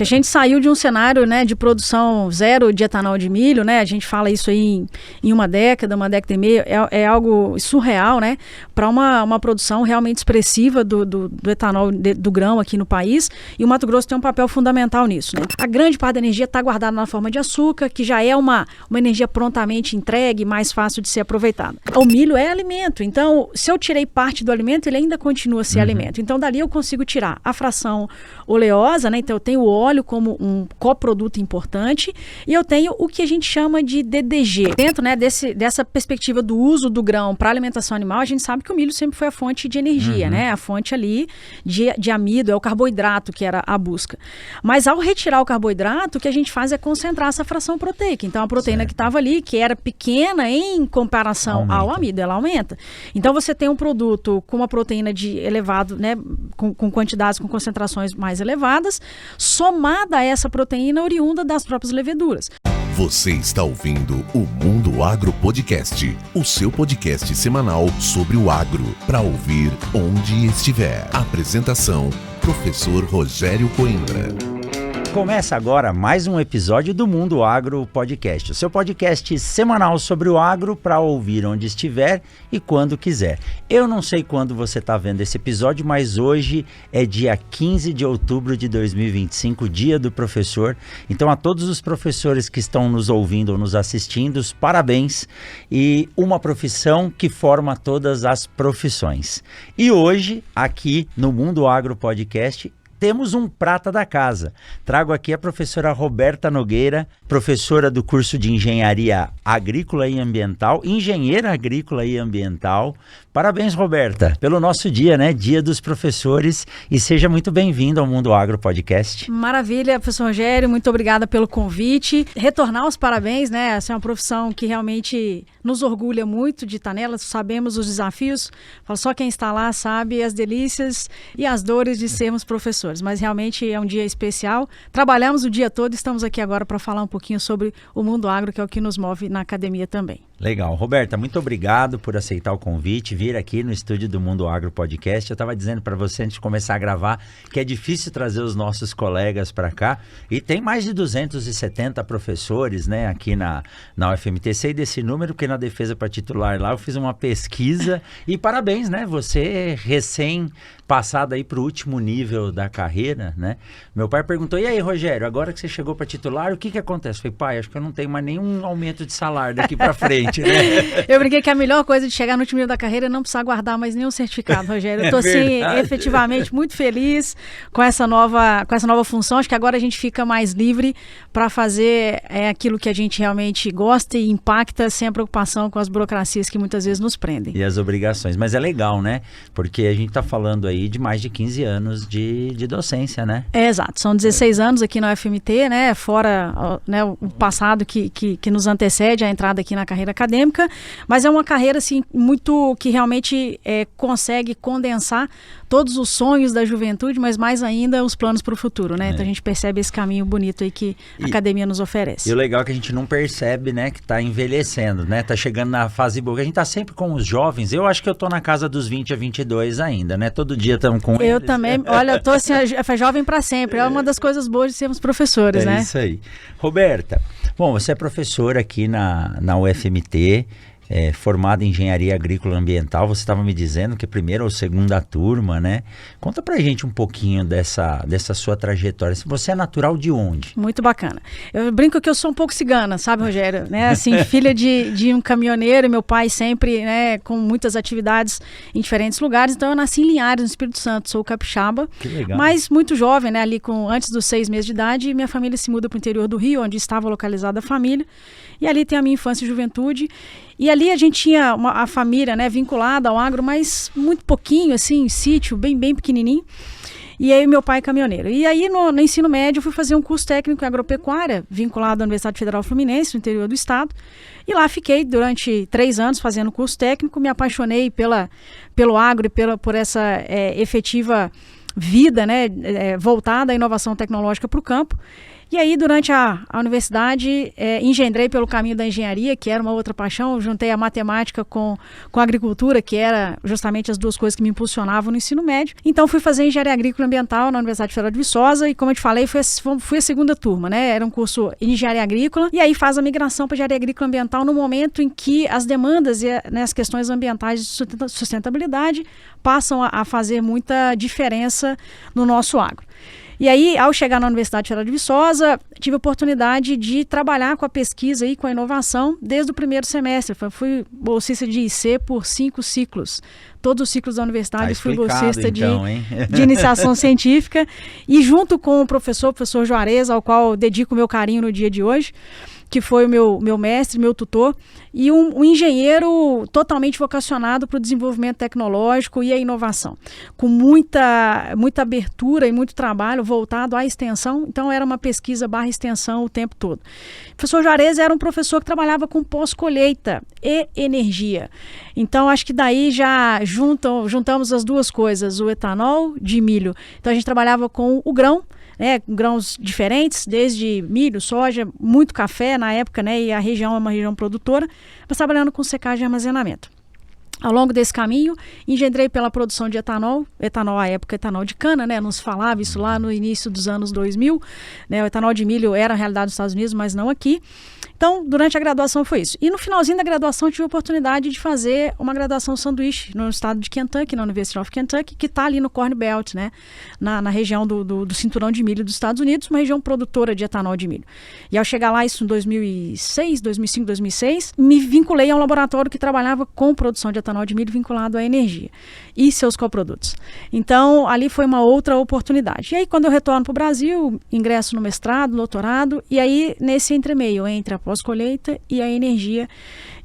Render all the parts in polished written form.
A gente saiu de um cenário, né, de produção zero de etanol de milho, né? A gente fala isso aí em uma década e meia, é algo surreal, né? Para uma produção realmente expressiva do etanol do grão aqui no país, e o Mato Grosso tem um papel fundamental nisso, né? A grande parte da energia está guardada na forma de açúcar, que já é uma energia prontamente entregue, mais fácil de ser aproveitada. O milho é alimento, então se eu tirei parte do alimento, ele ainda continua a ser alimento. Então dali eu consigo tirar a fração oleosa, né? Então eu tenho o óleo como um coproduto importante, e eu tenho o que a gente chama de DDG. Dentro, né, dessa perspectiva do uso do grão para alimentação animal, a gente sabe que o milho sempre foi a fonte de energia, né? A fonte ali de amido, é o carboidrato que era a busca. Mas ao retirar o carboidrato, o que a gente faz é concentrar essa fração proteica. Então a proteína que estava ali, que era pequena em comparação ao amido, ela aumenta. Então você tem um produto com uma proteína de elevado, né, com quantidades, com concentrações mais elevadas, somada a essa proteína oriunda das próprias leveduras. Você está ouvindo o Mundo Agro Podcast, o seu podcast semanal sobre o agro, para ouvir onde estiver. Apresentação, professor Rogério Coimbra. Começa agora mais um episódio do Mundo Agro Podcast, o seu podcast semanal sobre o agro para ouvir onde estiver e quando quiser. Eu não sei quando você está vendo esse episódio, mas hoje é dia 15 de outubro de 2025, dia do professor. Então a todos os professores que estão nos ouvindo ou nos assistindo, os parabéns, e uma profissão que forma todas as profissões. E hoje, aqui no Mundo Agro Podcast, temos um prata da casa. Trago aqui a professora Roberta Nogueira, professora do curso de Engenharia Agrícola e Ambiental, engenheira agrícola e ambiental. Parabéns, Roberta, pelo nosso dia, né? Dia dos professores, e seja muito bem-vindo ao Mundo Agro Podcast. Maravilha, professor Rogério, muito obrigada pelo convite. Retornar os parabéns, né? Essa é uma profissão que realmente nos orgulha muito de estar nela, sabemos os desafios, só quem está lá sabe as delícias e as dores de sermos professores, mas realmente é um dia especial. Trabalhamos o dia todo e estamos aqui agora para falar um pouquinho sobre o mundo agro, que é o que nos move na academia também. Legal. Roberta, muito obrigado por aceitar o convite, vir aqui no estúdio do Mundo Agro Podcast. Eu estava dizendo para você antes de começar a gravar que é difícil trazer os nossos colegas para cá, e tem mais de 270 professores, né, aqui na UFMT. Sei desse número porque na defesa para titular lá eu fiz uma pesquisa e parabéns, né, você recém passado aí para o último nível da carreira, né? Meu pai perguntou, e aí, Rogério, agora que você chegou para titular, o que acontece? Eu falei, pai, acho que eu não tenho mais nenhum aumento de salário daqui para frente, né? Eu brinquei que a melhor coisa de chegar no último nível da carreira é não precisar guardar mais nenhum certificado, Rogério. Eu tô, assim, efetivamente muito feliz com essa nova função. Acho que agora a gente fica mais livre para fazer aquilo que a gente realmente gosta e impacta, sem a preocupação com as burocracias que muitas vezes nos prendem. E as obrigações. Mas é legal, né? Porque a gente tá falando aí de mais de 15 anos de docência, né? Exato, são 16 anos aqui na UFMT, né? Fora, né, o passado que nos antecede a entrada aqui na carreira acadêmica, mas é uma carreira assim, muito que realmente consegue condensar todos os sonhos da juventude, mas mais ainda os planos para o futuro, né? Então a gente percebe esse caminho bonito aí que a academia nos oferece. E o legal é que a gente não percebe, né, que está envelhecendo, né? Tá chegando na fase boa. A gente tá sempre com os jovens. Eu acho que eu tô na casa dos 20 a 22 ainda, né? Todo dia estamos com eles. Eu também. Olha, eu tô assim, jovem para sempre. É uma das coisas boas de sermos professores, né? É isso aí. Roberta, bom, você é professora aqui na UFMT, formada em Engenharia Agrícola e Ambiental. Você estava me dizendo que é primeira ou segunda turma, né? Conta pra gente um pouquinho dessa sua trajetória. Você é natural de onde? Muito bacana. Eu brinco que eu sou um pouco cigana, sabe, Rogério? Né? Assim, filha de um caminhoneiro, meu pai sempre, né, com muitas atividades em diferentes lugares. Então eu nasci em Linhares, no Espírito Santo, sou capixaba. Que legal. Mas muito jovem, né? Ali antes dos 6 meses de idade, minha família se muda para o interior do Rio, onde estava localizada a família. E ali tem a minha infância e juventude. E ali a gente tinha a família, né, vinculada ao agro, mas muito pouquinho, assim, sítio, bem pequenininho. E aí meu pai é caminhoneiro. E aí no ensino médio eu fui fazer um curso técnico em agropecuária, vinculado à Universidade Federal Fluminense, no interior do estado. E lá fiquei durante 3 anos fazendo curso técnico, me apaixonei pelo agro e por essa efetiva vida, né, voltada à inovação tecnológica para o campo. E aí, durante a universidade, engendrei pelo caminho da engenharia, que era uma outra paixão, juntei a matemática com a agricultura, que era justamente as duas coisas que me impulsionavam no ensino médio. Então, fui fazer engenharia agrícola e ambiental na Universidade Federal de Viçosa, e como eu te falei, fui a segunda turma, né? Era um curso em engenharia agrícola, e aí faz a migração para engenharia agrícola e ambiental no momento em que as demandas e as questões ambientais de sustentabilidade passam a fazer muita diferença no nosso agro. E aí, ao chegar na Universidade Federal de Viçosa, tive a oportunidade de trabalhar com a pesquisa e com a inovação desde o primeiro semestre. Fui bolsista de IC por 5 ciclos. Todos os ciclos da universidade fui bolsista então, de iniciação científica. E junto com o professor Juarez, ao qual dedico o meu carinho no dia de hoje, que foi o meu mestre, meu tutor, e um engenheiro totalmente vocacionado para o desenvolvimento tecnológico e a inovação, com muita abertura e muito trabalho voltado à extensão. Então era uma pesquisa / extensão o tempo todo. O professor Juarez era um professor que trabalhava com pós-colheita e energia. Então acho que daí já juntamos as duas coisas, o etanol de milho. Então a gente trabalhava com o grão, grãos diferentes, desde milho, soja, muito café na época, né, e a região é uma região produtora, mas trabalhando com secagem e armazenamento. Ao longo desse caminho, engendrei pela produção de etanol à época etanol de cana, né, não se falava isso lá no início dos anos 2000, né, o etanol de milho era a realidade dos Estados Unidos, mas não aqui. Então, durante a graduação foi isso. E no finalzinho da graduação, tive a oportunidade de fazer uma graduação sanduíche no estado de Kentucky, na University of Kentucky, que está ali no Corn Belt, né? Na região do cinturão de milho dos Estados Unidos, uma região produtora de etanol de milho. E ao chegar lá, isso em 2005, 2006, me vinculei a um laboratório que trabalhava com produção de etanol de milho vinculado à energia e seus coprodutos. Então, ali foi uma outra oportunidade. E aí, quando eu retorno para o Brasil, ingresso no mestrado, doutorado, e aí, nesse entremeio, entre a pós-colheita e a energia,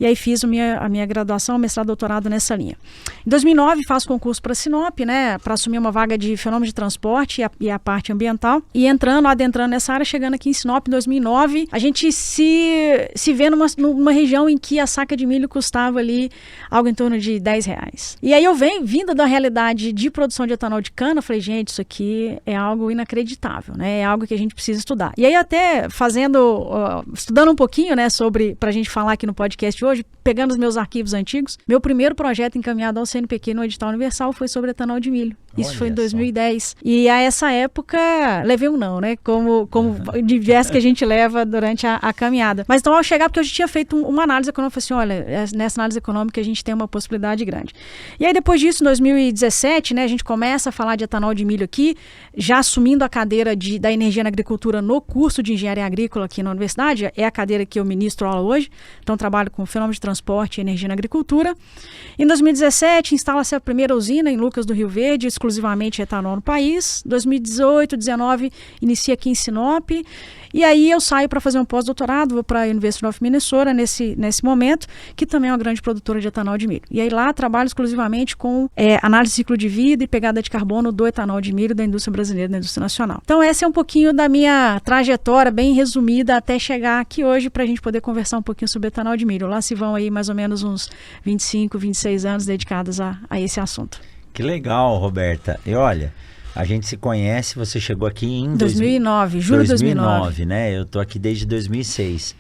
e aí fiz a minha graduação, mestrado, doutorado nessa linha. Em 2009 faço concurso para a Sinop, né, para assumir uma vaga de fenômeno de transporte e a parte ambiental, e adentrando nessa área, chegando aqui em Sinop em 2009, a gente se vê numa região em que a saca de milho custava ali algo em torno de R$10. E aí eu vindo da realidade de produção de etanol de cana, falei, gente, isso aqui é algo inacreditável, né, é algo que a gente precisa estudar. E aí até estudando um pouquinho, né, pra gente falar aqui no podcast hoje, pegando os meus arquivos antigos, meu primeiro projeto encaminhado ao CNPq no edital universal foi sobre etanol de milho. Isso foi em 2010. E a essa época, levei um não, né? Como diversos que a gente leva durante a caminhada. Mas então, ao chegar, porque eu já tinha feito uma análise econômica, eu falei assim, olha, nessa análise econômica a gente tem uma possibilidade grande. E aí, depois disso, em 2017, né, a gente começa a falar de etanol de milho aqui, já assumindo a cadeira da energia na agricultura no curso de engenharia agrícola aqui na universidade, é a cadeira que eu ministro aula hoje, então trabalho com fenômeno de transporte e energia na agricultura. Em 2017, instala-se a primeira usina em Lucas do Rio Verde, exclusivamente etanol no país. 2018, 2019, inicia aqui em Sinop. E aí eu saio para fazer um pós-doutorado, vou para a University of Minnesota nesse momento, que também é uma grande produtora de etanol de milho. E aí lá trabalho exclusivamente com análise de ciclo de vida e pegada de carbono do etanol de milho da indústria brasileira, da indústria nacional. Então essa é um pouquinho da minha trajetória, bem resumida, até chegar aqui hoje para a gente poder conversar um pouquinho sobre etanol de milho. Lá se vão aí mais ou menos uns 25, 26 anos dedicados a esse assunto. Que legal, Roberta. E olha, a gente se conhece, você chegou aqui em 2009, julho de 2009, né? Eu estou aqui desde 2006.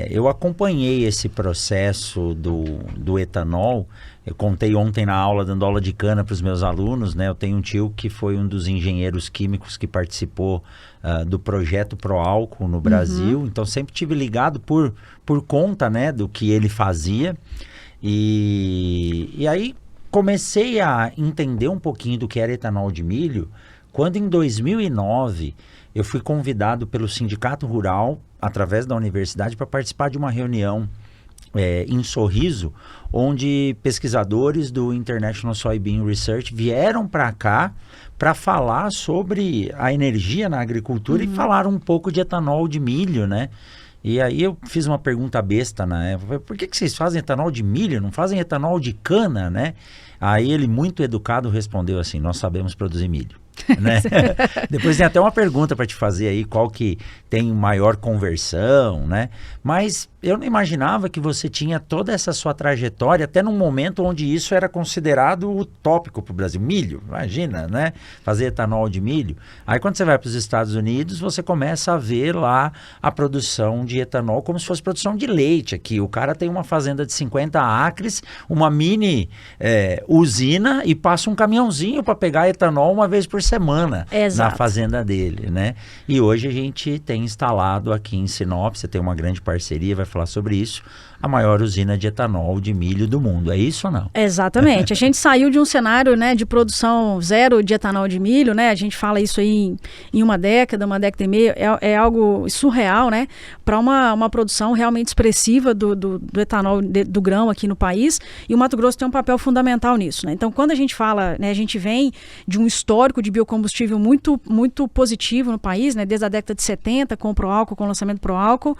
Eu acompanhei esse processo do etanol. Eu contei ontem na aula, dando aula de cana para os meus alunos, né? Eu tenho um tio que foi um dos engenheiros químicos que participou do projeto Proálcool no Brasil. Então sempre tive ligado por conta, né, do que ele fazia. E aí comecei a entender um pouquinho do que era etanol de milho quando em 2009 eu fui convidado pelo Sindicato Rural, através da universidade, para participar de uma reunião em Sorriso, onde pesquisadores do International Soybean Research vieram para cá para falar sobre a energia na agricultura e falaram um pouco de etanol de milho, né? E aí eu fiz uma pergunta besta na época, por que vocês fazem etanol de milho, não fazem etanol de cana, né? Aí ele, muito educado, respondeu assim, nós sabemos produzir milho. Né? Depois tem até uma pergunta para te fazer aí, qual que tem maior conversão, né? Mas eu não imaginava que você tinha toda essa sua trajetória, até num momento onde isso era considerado utópico para o Brasil. Milho, imagina, né? Fazer etanol de milho. Aí quando você vai para os Estados Unidos, você começa a ver lá a produção de etanol como se fosse produção de leite aqui. O cara tem uma fazenda de 50 acres, uma mini usina e passa um caminhãozinho para pegar etanol uma vez por semana na fazenda dele, né? E hoje a gente tem instalado aqui em Sinop, você tem uma grande parceria, vai falar sobre isso, a maior usina de etanol de milho do mundo. É isso ou não? Exatamente. A gente saiu de um cenário, né, de produção zero de etanol de milho, né? A gente fala isso aí em uma década e meia. É algo surreal, né? Para uma produção realmente expressiva do etanol do grão aqui no país. E o Mato Grosso tem um papel fundamental nisso, né? Então, quando a gente fala, né, a gente vem de um histórico de biocombustível muito, muito positivo no país, né? Desde a década de 70, com o Proálcool, com o lançamento do Proálcool.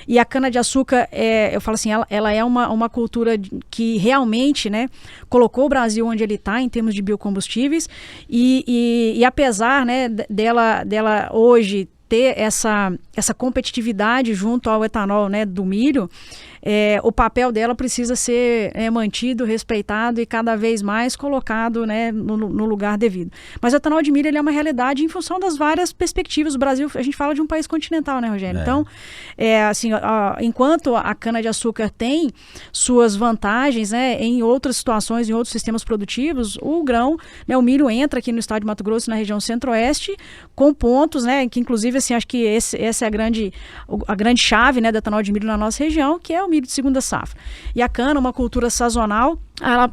E a cana-de-açúcar, eu falo assim, ela é uma cultura que realmente, né, colocou o Brasil onde ele está em termos de biocombustíveis e apesar, né, dela hoje ter essa competitividade junto ao etanol, né, do milho, o papel dela precisa ser mantido, respeitado e cada vez mais colocado, né, no lugar devido. Mas o etanol de milho ele é uma realidade em função das várias perspectivas. O Brasil, a gente fala de um país continental, né, Rogério? Então, assim, enquanto a cana-de-açúcar tem suas vantagens, né, em outras situações, em outros sistemas produtivos, o grão, né, o milho entra aqui no estado de Mato Grosso, na região centro-oeste, com pontos, né, que inclusive, assim, acho que essa é a grande chave, né, do etanol de milho na nossa região, que é o milho de segunda safra. E a cana, uma cultura sazonal,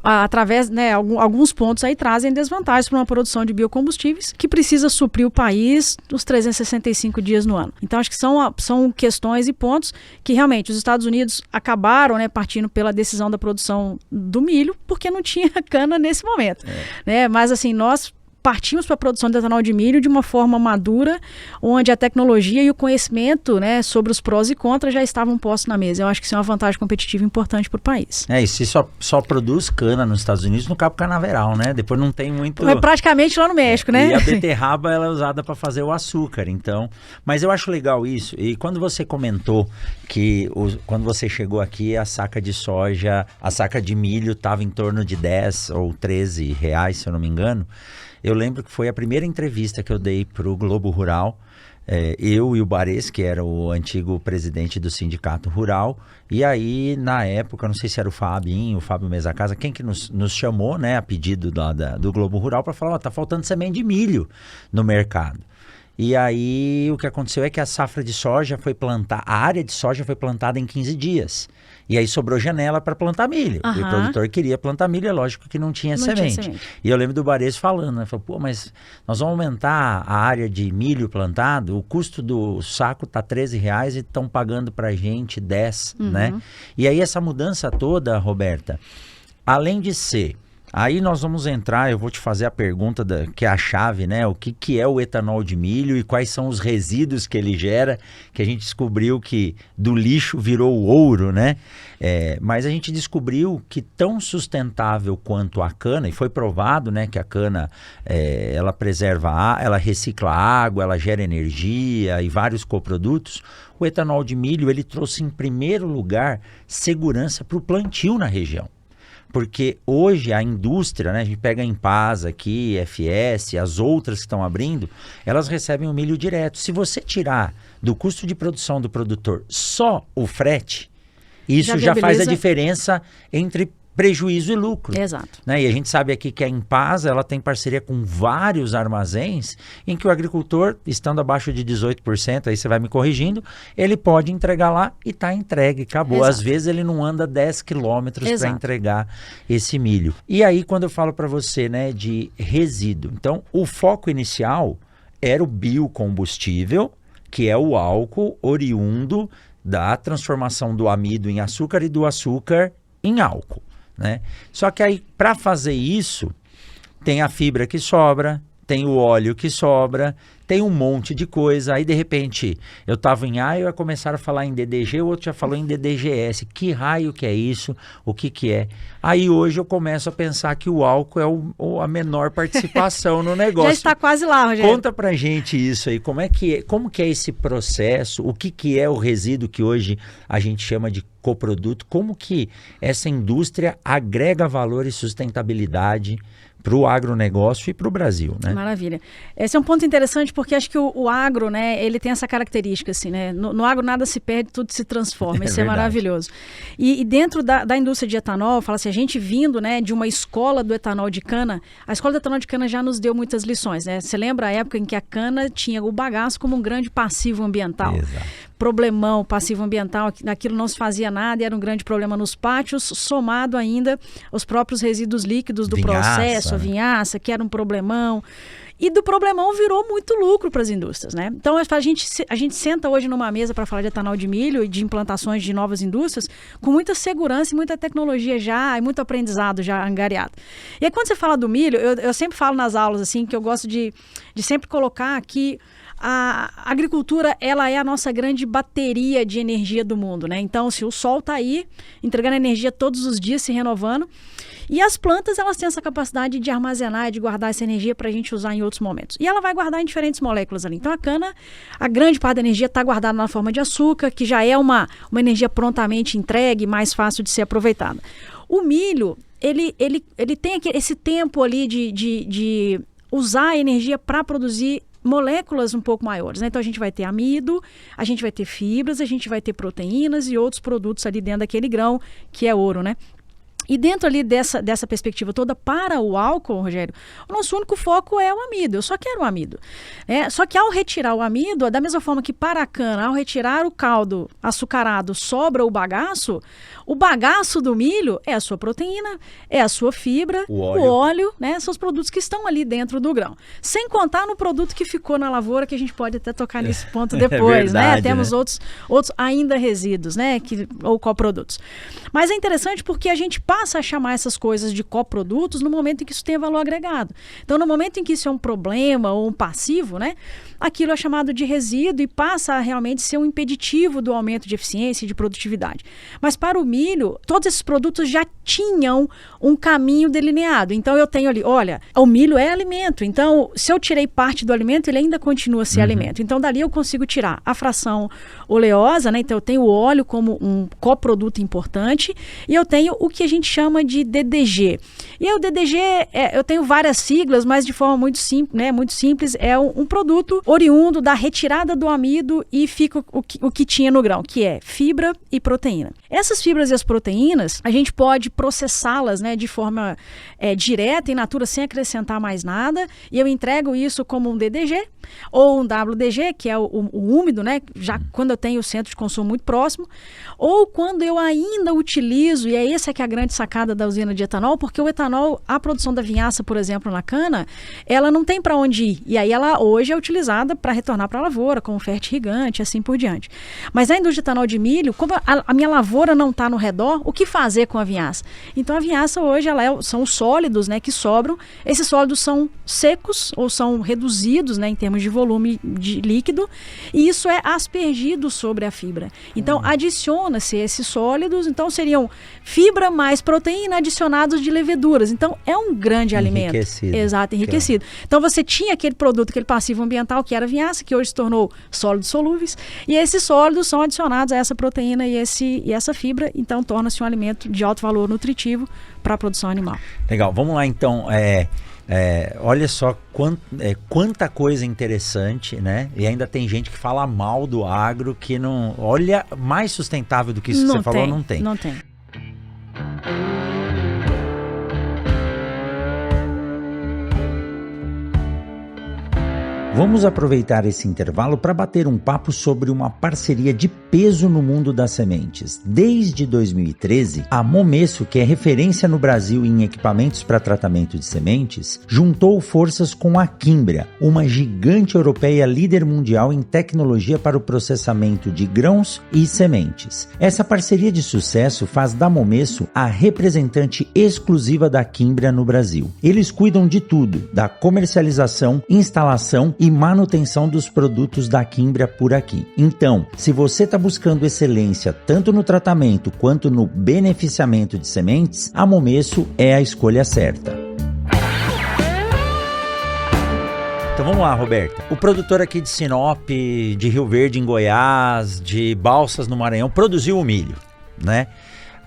através, né, alguns pontos aí trazem desvantagens para uma produção de biocombustíveis que precisa suprir o país os 365 dias no ano. Então, acho que são questões e pontos que realmente os Estados Unidos acabaram, né, partindo pela decisão da produção do milho, porque não tinha cana nesse momento. Né? Mas, assim, nós partimos para a produção de etanol de milho de uma forma madura, onde a tecnologia e o conhecimento, né, sobre os prós e contras já estavam postos na mesa. Eu acho que isso é uma vantagem competitiva importante para o país. E se só produz cana nos Estados Unidos no Cabo Canaveral, né? Depois não tem muito... É praticamente lá no México, né? E a beterraba ela é usada para fazer o açúcar, então... Mas eu acho legal isso. E quando você comentou que quando você chegou aqui, a saca de soja, a saca de milho estava em torno de 10 ou 13 reais, se eu não me engano, eu lembro que foi a primeira entrevista que eu dei para o Globo Rural, eu e o Bares, que era o antigo presidente do Sindicato Rural, e aí, na época, não sei se era o Fábio Mesacasa, quem que nos chamou, né, a pedido do Globo Rural, para falar, tá faltando semente de milho no mercado. E aí, o que aconteceu é que a safra de soja foi plantada, a área de soja foi plantada em 15 dias. E aí sobrou janela para plantar milho. E o produtor queria plantar milho, é lógico que não tinha semente. E eu lembro do Bares falando, né? Falou, mas nós vamos aumentar a área de milho plantado, o custo do saco tá R$13 e estão pagando pra gente 10, né? E aí essa mudança toda, Roberta, além de ser... Aí nós vamos entrar, eu vou te fazer a pergunta que é a chave, né? O que é o etanol de milho e quais são os resíduos que ele gera, que a gente descobriu que do lixo virou ouro, né? Mas a gente descobriu que tão sustentável quanto a cana, e foi provado, né, que a cana, ela preserva, ela recicla água, ela gera energia e vários coprodutos, o etanol de milho, ele trouxe em primeiro lugar segurança para o plantio na região. Porque hoje a indústria, né, a gente pega a Impasa aqui, FS, as outras que estão abrindo, elas recebem o milho direto. Se você tirar do custo de produção do produtor só o frete, isso já faz a diferença entre prejuízo e lucro. Exato. Né? E a gente sabe aqui que a Impasa, ela tem parceria com vários armazéns em que o agricultor, estando abaixo de 18%, aí você vai me corrigindo, ele pode entregar lá e está entregue, acabou. Exato. Às vezes ele não anda 10 quilômetros para entregar esse milho. E aí quando eu falo para você, né, de resíduo, então o foco inicial era o biocombustível, que é o álcool oriundo da transformação do amido em açúcar e do açúcar em álcool. Né? Só que aí, para fazer isso, tem a fibra que sobra, tem o óleo que sobra, tem um monte de coisa, aí de repente eu estava em Iowa, começaram a falar em DDG, o outro já falou em DDGS, que raio que é isso, o que que é? Aí hoje eu começo a pensar que o álcool é a menor participação no negócio. Já está quase lá, Rogério. Conta pra gente isso aí, como que é esse processo, o que é o resíduo que hoje a gente chama de coproduto, como que essa indústria agrega valor e sustentabilidade para o agronegócio e para o Brasil, né? Maravilha. Esse é um ponto interessante porque acho que o agro, né, ele tem essa característica, assim, né? No agro nada se perde, tudo se transforma. Isso é maravilhoso. E dentro da indústria de etanol, fala assim, a gente vindo, né, de uma escola do etanol de cana, a escola do etanol de cana já nos deu muitas lições, né? Você lembra a época em que a cana tinha o bagaço como um grande passivo ambiental? Exato. Problemão passivo ambiental, aquilo não se fazia nada e era um grande problema nos pátios, somado ainda aos próprios resíduos líquidos do processo, a vinhaça, que era um problemão. E do problemão virou muito lucro para as indústrias, né? Então a gente senta hoje numa mesa para falar de etanol de milho e de implantações de novas indústrias com muita segurança e muita tecnologia já e muito aprendizado já angariado. E aí quando você fala do milho, eu sempre falo nas aulas assim que eu gosto de sempre colocar que a agricultura, ela é a nossa grande bateria de energia do mundo, né? Então, se o sol está aí, entregando energia todos os dias, se renovando, e as plantas, elas têm essa capacidade de armazenar, de guardar essa energia para a gente usar em outros momentos. E ela vai guardar em diferentes moléculas ali. Então, a cana, a grande parte da energia está guardada na forma de açúcar, que já é uma energia prontamente entregue, mais fácil de ser aproveitada. O milho, ele tem esse tempo ali de usar a energia para produzir moléculas um pouco maiores, né? Então a gente vai ter amido, a gente vai ter fibras, a gente vai ter proteínas e outros produtos ali dentro daquele grão que é ouro, né? E dentro ali dessa perspectiva toda, para o álcool, Rogério, o nosso único foco é o amido. Eu só quero o amido. Só que ao retirar o amido, da mesma forma que para a cana, ao retirar o caldo açucarado, sobra o bagaço do milho é a sua proteína, é a sua fibra, o óleo, né? São os produtos que estão ali dentro do grão. Sem contar no produto que ficou na lavoura, que a gente pode até tocar nesse ponto depois, verdade, né? Temos outros ainda resíduos, né? Ou coprodutos. Mas é interessante porque a gente passa a chamar essas coisas de coprodutos no momento em que isso tem valor agregado. Então, no momento em que isso é um problema ou um passivo, né, aquilo é chamado de resíduo e passa a realmente ser um impeditivo do aumento de eficiência e de produtividade. Mas para o milho, todos esses produtos já tinham um caminho delineado. Então, eu tenho ali, olha, o milho é alimento. Então, se eu tirei parte do alimento, ele ainda continua a ser alimento. Então, dali eu consigo tirar a fração oleosa, né? Então, eu tenho o óleo como um coproduto importante e eu tenho o que a gente chama de DDG. E o DDG, eu tenho várias siglas, mas de forma muito simples, né? Muito simples, é um produto oriundo da retirada do amido e fica o que tinha no grão, que é fibra e proteína. Essas fibras e as proteínas, a gente pode processá-las, né, de forma direta, in natura, sem acrescentar mais nada, e eu entrego isso como um DDG ou um WDG, que é o úmido, né, já quando eu tenho o centro de consumo muito próximo, ou quando eu ainda utilizo, e essa que é a grande sacada da usina de etanol, porque o etanol, a produção da vinhaça, por exemplo, na cana, ela não tem para onde ir, e aí ela hoje é utilizada para retornar para a lavoura, como fertirrigante, assim por diante. Mas a indústria de etanol de milho, como a minha lavoura não está no redor, o que fazer com a vinhaça? Então a vinhaça hoje são os sólidos, né, que sobram. Esses sólidos são secos ou são reduzidos, né, em termos de volume de líquido, e isso é aspergido sobre a fibra. Então adiciona-se esses sólidos, então seriam fibra mais proteína adicionados de leveduras. Então é um grande alimento. Exato, enriquecido. Então você tinha aquele produto, aquele passivo ambiental que era a vinhaça, que hoje se tornou sólidos solúveis, e esses sólidos são adicionados a essa proteína e essa fibra, então torna-se um alimento de alto valor nutritivo para a produção animal. Legal, vamos lá então. Olha só quanta coisa interessante, né? E ainda tem gente que fala mal do agro, que não... Olha, mais sustentável do que isso que você falou, não tem. Não tem. Vamos aproveitar esse intervalo para bater um papo sobre uma parceria de peso no mundo das sementes. Desde 2013, a Momesso, que é referência no Brasil em equipamentos para tratamento de sementes, juntou forças com a Quimbria, uma gigante europeia líder mundial em tecnologia para o processamento de grãos e sementes. Essa parceria de sucesso faz da Momesso a representante exclusiva da Quimbria no Brasil. Eles cuidam de tudo, da comercialização, instalação e manutenção dos produtos da Quimbria por aqui. Então, se você está buscando excelência tanto no tratamento quanto no beneficiamento de sementes, a Momesso é a escolha certa. Então vamos lá, Roberta. O produtor aqui de Sinop, de Rio Verde em Goiás, de Balsas no Maranhão, produziu o milho, né?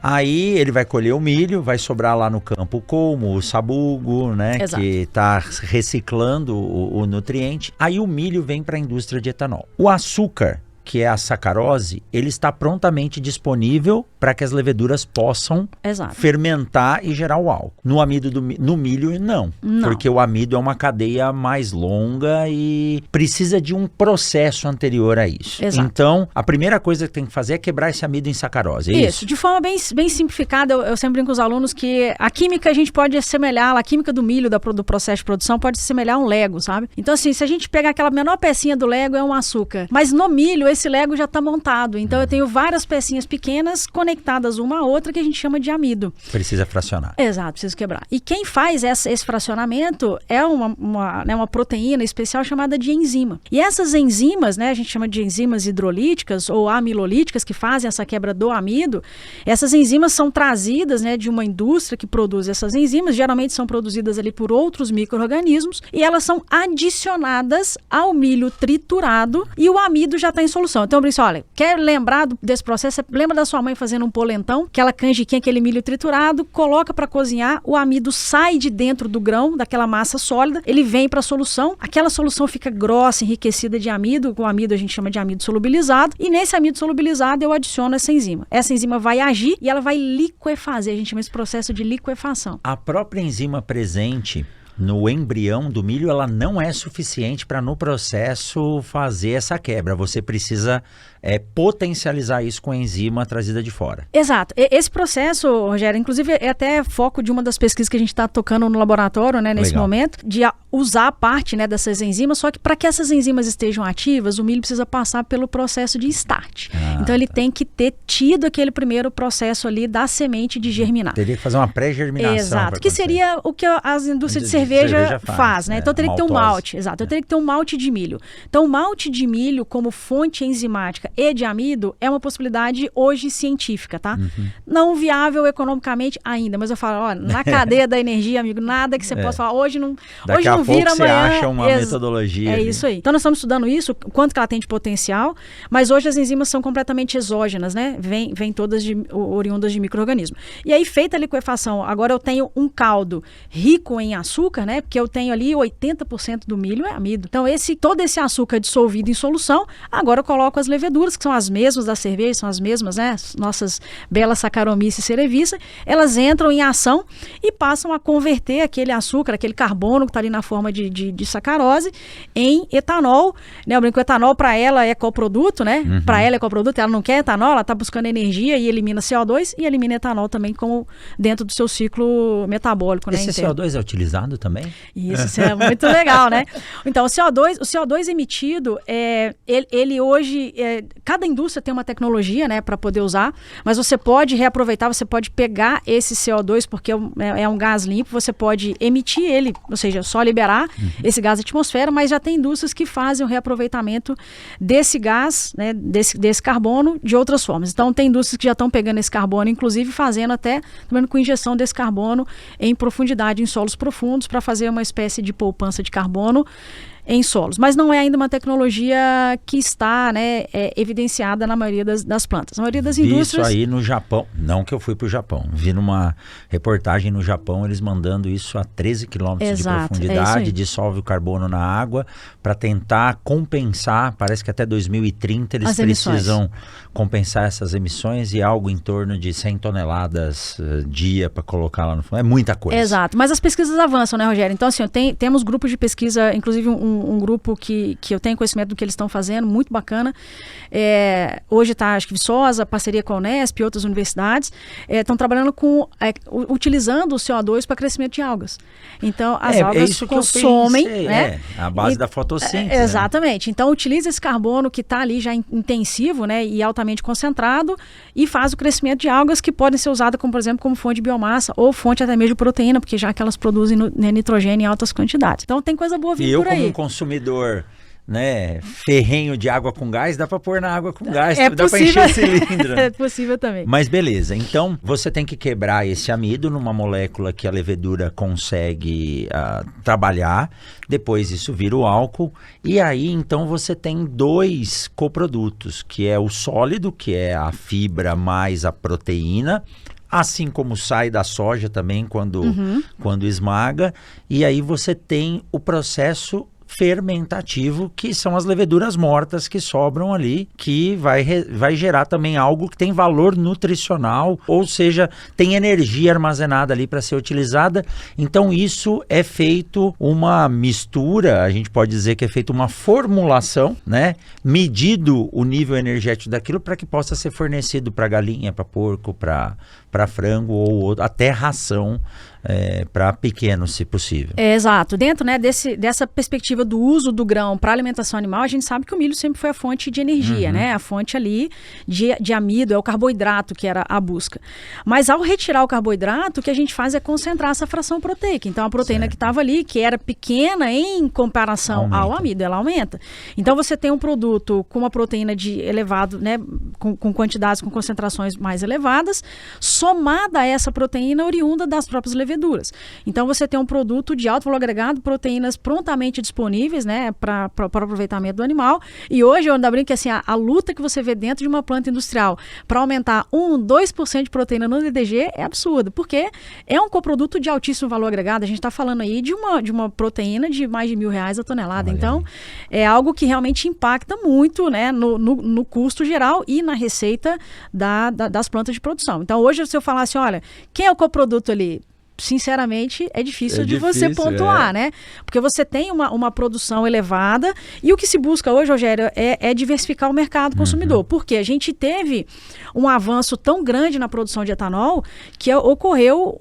Aí ele vai colher o milho, vai sobrar lá no campo o colmo, o sabugo, né? Exato. Que está reciclando o nutriente. Aí o milho vem para a indústria de etanol. O açúcar, que é a sacarose, ele está prontamente disponível para que as leveduras possam fermentar e gerar o álcool. No amido no milho, não. Porque o amido é uma cadeia mais longa e precisa de um processo anterior a isso. Exato. Então, a primeira coisa que tem que fazer é quebrar esse amido em sacarose. É isso? De forma bem simplificada, eu sempre brinco com os alunos que a química a gente pode assemelhar, a química do milho, do processo de produção, pode assemelhar a um Lego, sabe? Então, assim, se a gente pegar aquela menor pecinha do Lego, é um açúcar. Mas no milho, esse Lego já está montado. Então eu tenho várias pecinhas pequenas conectadas uma a outra que a gente chama de amido. Precisa fracionar. Exato, precisa quebrar. E quem faz esse fracionamento é uma proteína especial chamada de enzima. E essas enzimas, né, a gente chama de enzimas hidrolíticas ou amilolíticas que fazem essa quebra do amido. Essas enzimas são trazidas, né, de uma indústria que produz essas enzimas. Geralmente são produzidas ali por outros micro-organismos e elas são adicionadas ao milho triturado e o amido já está em solução. Então, Brício, olha, quer lembrar desse processo? Você lembra da sua mãe fazendo um polentão? Aquela canjiquinha, aquele milho triturado, coloca para cozinhar, o amido sai de dentro do grão, daquela massa sólida, ele vem para a solução, aquela solução fica grossa, enriquecida de amido, o amido a gente chama de amido solubilizado, e nesse amido solubilizado eu adiciono essa enzima. Essa enzima vai agir e ela vai liquefazer, a gente chama esse processo de liquefação. A própria enzima presente no embrião do milho, ela não é suficiente para no processo fazer essa quebra. Você precisa potencializar isso com a enzima trazida de fora. Exato. Esse processo, Rogério, inclusive é até foco de uma das pesquisas que a gente está tocando no laboratório, né, nesse momento, de usar parte, né, dessas enzimas, só que para que essas enzimas estejam ativas, o milho precisa passar pelo processo de start. Então ele tem que ter tido aquele primeiro processo ali da semente de germinar. Teria que fazer uma pré-germinação. Exato, que seria o que as indústrias de cerveja faz, né? Então teria que ter um malte, exato. Eu teria que ter um malte de milho. Então o malte de milho como fonte enzimática e de amido é uma possibilidade hoje científica, tá? Não viável economicamente ainda, mas eu falo, ó, na cadeia da energia, amigo, nada que você possa falar, hoje não vira amanhã. Você acha uma metodologia. É isso aí. Então nós estamos estudando isso, quanto que ela tem de potencial, mas hoje as enzimas são completamente exógenas, né? Vêm todas oriundas de micro-organismos. E aí, feita a liquefação, agora eu tenho um caldo rico em açúcar, né? Porque eu tenho ali 80% do milho é amido. Então todo esse açúcar dissolvido em solução, agora eu coloco as leveduras, que são as mesmas da cerveja, são as mesmas, né? Nossas belas Saccharomyces cerevisiae, elas entram em ação e passam a converter aquele açúcar, aquele carbono que está ali na forma de sacarose, em etanol, né? Eu brinco, o etanol para ela é coproduto, né? Para ela é coproduto, ela não quer etanol, ela está buscando energia e elimina CO2 e elimina etanol também como dentro do seu ciclo metabólico, né? Esse CO2 é utilizado também? Isso é muito legal, né? Então, o CO2 emitido, ele hoje, cada indústria tem uma tecnologia, né, para poder usar, mas você pode reaproveitar, você pode pegar esse CO2, porque é um gás limpo, você pode emitir ele, ou seja, só liberar esse gás da atmosfera, mas já tem indústrias que fazem o reaproveitamento desse gás, né, desse carbono de outras formas. Então, tem indústrias que já estão pegando esse carbono, inclusive fazendo até com injeção desse carbono em profundidade, em solos profundos, para fazer uma espécie de poupança de carbono em solos, mas não é ainda uma tecnologia que está, né, evidenciada na maioria das plantas. A maioria das indústrias... Isso aí no Japão, não que eu fui para o Japão, vi numa reportagem no Japão, eles mandando isso a 13 quilômetros de profundidade, dissolve o carbono na água para tentar compensar, parece que até 2030 eles precisam compensar essas emissões e algo em torno de 100 toneladas dia para colocar lá no fundo, é muita coisa. Exato, mas as pesquisas avançam, né, Rogério? Então assim, temos grupos de pesquisa, inclusive um um grupo que eu tenho conhecimento do que eles estão fazendo, muito bacana. Hoje está, acho que Viçosa, parceria com a Unesp e outras universidades, estão trabalhando utilizando o CO2 para crescimento de algas. Então, as algas isso consomem... a base da fotossíntese. Exatamente. Então, utiliza esse carbono que está ali já intensivo, né, e altamente concentrado e faz o crescimento de algas que podem ser usadas, como, por exemplo, como fonte de biomassa ou fonte até mesmo de proteína, porque já que elas produzem nitrogênio em altas quantidades. Então, tem coisa boa vindo por aí. E eu, como um consumidor, né, ferrenho de água com gás, dá para pôr na água com gás, dá para encher o cilindro. É possível também. Mas beleza, então você tem que quebrar esse amido numa molécula que a levedura consegue trabalhar, depois isso vira o álcool, e aí então você tem 2 coprodutos, que é o sólido, que é a fibra mais a proteína, assim como sai da soja também quando esmaga, e aí você tem o processo fermentativo, que são as leveduras mortas que sobram ali, que vai gerar também algo que tem valor nutricional, ou seja, tem energia armazenada ali para ser utilizada. Então isso é feito uma mistura, a gente pode dizer que é feito uma formulação, né? Medido o nível energético daquilo para que possa ser fornecido para galinha, para porco, para frango ou até ração para pequenos, se possível. Exato. Dentro, né, dessa perspectiva do uso do grão para alimentação animal, a gente sabe que o milho sempre foi a fonte de energia, né? A fonte ali de amido, é o carboidrato que era a busca. Mas ao retirar o carboidrato, o que a gente faz é concentrar essa fração proteica. Então a proteína que estava ali, que era pequena em comparação ao amido, ela aumenta. Então você tem um produto com uma proteína de elevado, né, com quantidades, com concentrações mais elevadas, somada a essa proteína oriunda das próprias leveduras. Então você tem um produto de alto valor agregado, proteínas prontamente disponíveis, né, para o aproveitamento do animal. E hoje eu ainda brinco que assim, a luta que você vê dentro de uma planta industrial para aumentar 2% de proteína no DDG é absurda, porque é um coproduto de altíssimo valor agregado. A gente está falando aí de uma proteína de mais de R$1.000 a tonelada. Olha então, aí. é algo que realmente impacta muito, né, no custo geral e na receita das plantas de produção. Então, hoje, se eu falar assim, olha, quem é o coproduto ali? Sinceramente, é difícil você pontuar, né? Porque você tem uma produção elevada e o que se busca hoje, Rogério, é diversificar o mercado consumidor. Porque a gente teve um avanço tão grande na produção de etanol que ocorreu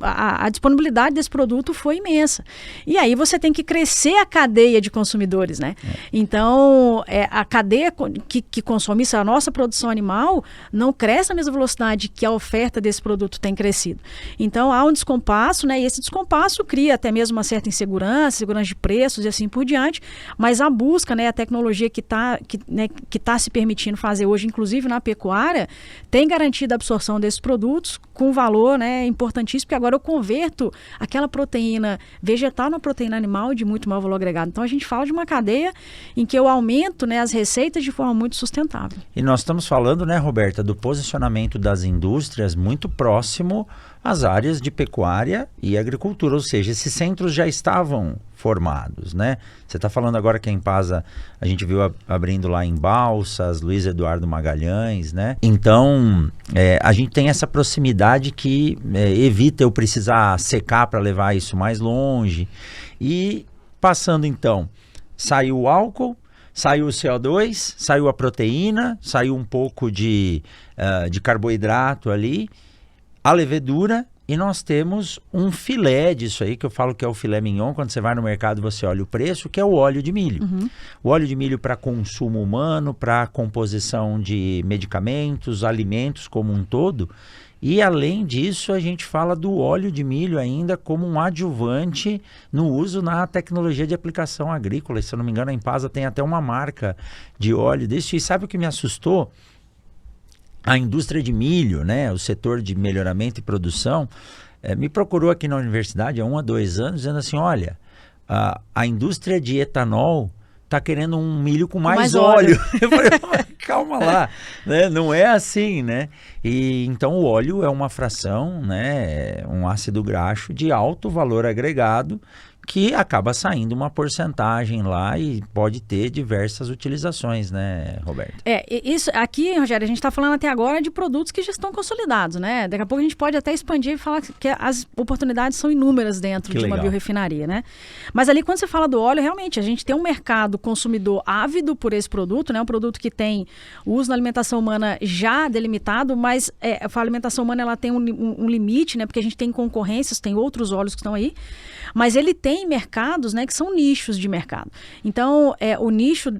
a disponibilidade desse produto foi imensa. E aí você tem que crescer a cadeia de consumidores, né? Então, a cadeia que consome isso, a nossa produção animal, não cresce na mesma velocidade que a oferta desse produto tem crescido. Então, há um descompasso, né? E esse descompasso cria até mesmo uma certa insegurança, segurança de preços e assim por diante, mas a busca, né, a tecnologia que tá se permitindo fazer hoje, inclusive na pecuária, tem garantido a absorção desses produtos com valor, né, importantíssimo, porque agora eu converto aquela proteína vegetal na proteína animal de muito maior valor agregado. Então, a gente fala de uma cadeia em que eu aumento, né, as receitas de forma muito sustentável. E nós estamos falando, né, Roberta, do posicionamento das indústrias muito próximo às áreas de pecuária e agricultura, ou seja, esses centros já estavam formados, né? Você está falando agora que a Enpasa, a gente viu abrindo lá em Balsas, Luiz Eduardo Magalhães, né? Então, a gente tem essa proximidade que evita eu precisar secar para levar isso mais longe. E passando então, saiu o álcool, saiu o CO2, saiu a proteína, saiu um pouco de carboidrato ali, a levedura, e nós temos um filé disso aí, que eu falo que é o filé mignon. Quando você vai no mercado, você olha o preço, que é o óleo de milho. O óleo de milho para consumo humano, para composição de medicamentos, alimentos como um todo. E além disso, a gente fala do óleo de milho ainda como um adjuvante no uso na tecnologia de aplicação agrícola. E, se eu não me engano, a Enpasa tem até uma marca de óleo desse. E sabe o que me assustou? A indústria de milho, né, o setor de melhoramento e produção, me procurou aqui na universidade há 1 a 2 anos, dizendo assim, olha, a indústria de etanol está querendo um milho com mais óleo. Eu falei, calma lá, né? Não é assim, né? E então o óleo é uma fração, né, um ácido graxo de alto valor agregado, que acaba saindo uma porcentagem lá e pode ter diversas utilizações, né, Roberto? Isso aqui, Rogério, a gente está falando até agora de produtos que já estão consolidados, né? Daqui a pouco a gente pode até expandir e falar que as oportunidades são inúmeras dentro de uma biorefinaria, né? Mas ali, quando você fala do óleo, realmente, a gente tem um mercado consumidor ávido por esse produto, né? Um produto que tem o uso na alimentação humana já delimitado, mas a alimentação humana ela tem um limite, né? Porque a gente tem concorrências, tem outros óleos que estão aí, mas ele tem mercados, né, que são nichos de mercado. Então, o nicho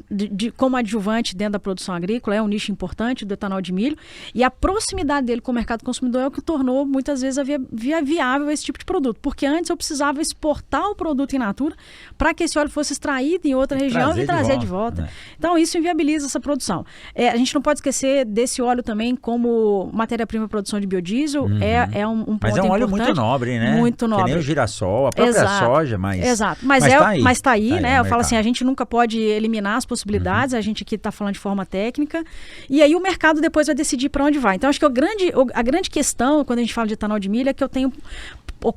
como adjuvante dentro da produção agrícola é um nicho importante do etanol de milho, e a proximidade dele com o mercado consumidor é o que tornou muitas vezes viável esse tipo de produto, porque antes eu precisava exportar o produto in natura para que esse óleo fosse extraído em outra região e trazer de volta. Né? Então, isso inviabiliza essa produção. A gente não pode esquecer desse óleo também como matéria-prima para produção de biodiesel, é um ponto importante. Mas é um óleo muito nobre, né? Muito nobre. Que nem o girassol, a própria soja, Exato, mas tá aí, né? Eu falo assim, a gente nunca pode eliminar as possibilidades, a gente aqui está falando de forma técnica, e aí o mercado depois vai decidir para onde vai. Então, acho que a grande questão, quando a gente fala de etanol de milho, é que eu tenho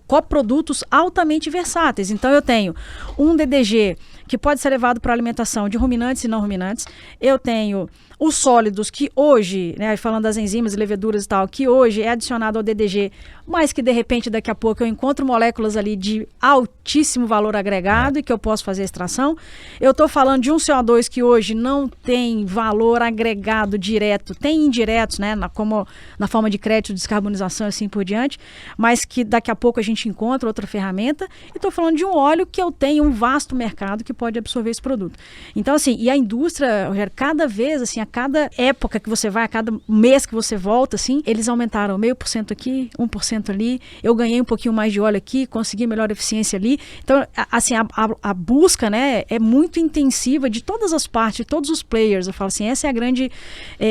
coprodutos altamente versáteis. Então, eu tenho um DDG que pode ser levado para alimentação de ruminantes e não ruminantes. Eu tenho os sólidos que hoje, né, falando das enzimas e leveduras e tal, que hoje é adicionado ao DDG, mas que de repente daqui a pouco eu encontro moléculas ali de altíssimo valor agregado e que eu posso fazer a extração. Eu estou falando de um CO2 que hoje não tem valor agregado direto, tem indiretos, né, como na forma de crédito, descarbonização e assim por diante, mas que daqui a pouco a gente encontra outra ferramenta. E estou falando de um óleo que eu tenho um vasto mercado que pode absorver esse produto. Então, assim, e a indústria, Rogério, cada vez, assim, a cada época que você vai, a cada mês que você volta, assim, eles aumentaram 0,5% aqui, 1% ali, eu ganhei um pouquinho mais de óleo aqui, consegui melhor eficiência ali. Então, assim, a busca, né, é muito intensiva de todas as partes, de todos os players. Eu falo assim, essa é a grande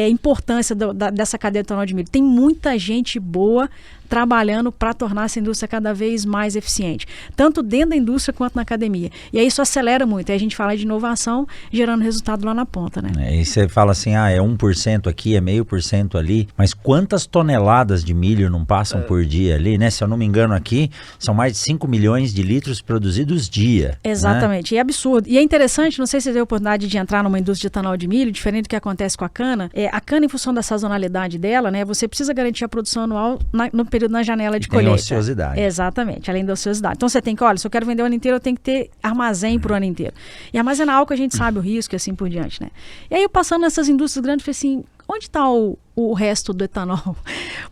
importância dessa cadeia do etanol de milho. Tem muita gente boa trabalhando para tornar essa indústria cada vez mais eficiente, tanto dentro da indústria quanto na academia. E aí isso acelera muito. Aí a gente fala de inovação gerando resultado lá na ponta, né? E você fala assim, é 1% aqui, é 0,5% ali, mas quantas toneladas de milho não passam por dia ali, né? Se eu não me engano aqui, são mais de 5 milhões de litros produzidos dia. Exatamente, né? E é absurdo. E é interessante, não sei se você teve a oportunidade de entrar numa indústria de etanol de milho, diferente do que acontece com a cana. A cana, em função da sazonalidade dela, né? Você precisa garantir a produção anual no período na janela de colheita. Tem ociosidade. Exatamente, além da ociosidade. Então você tem que, olha, se eu quero vender o ano inteiro, eu tenho que ter armazém para o ano inteiro. E armazenar álcool, a gente sabe o risco e assim por diante, né? E aí eu passando nessas indústrias grandes, falei assim, onde está o resto do etanol?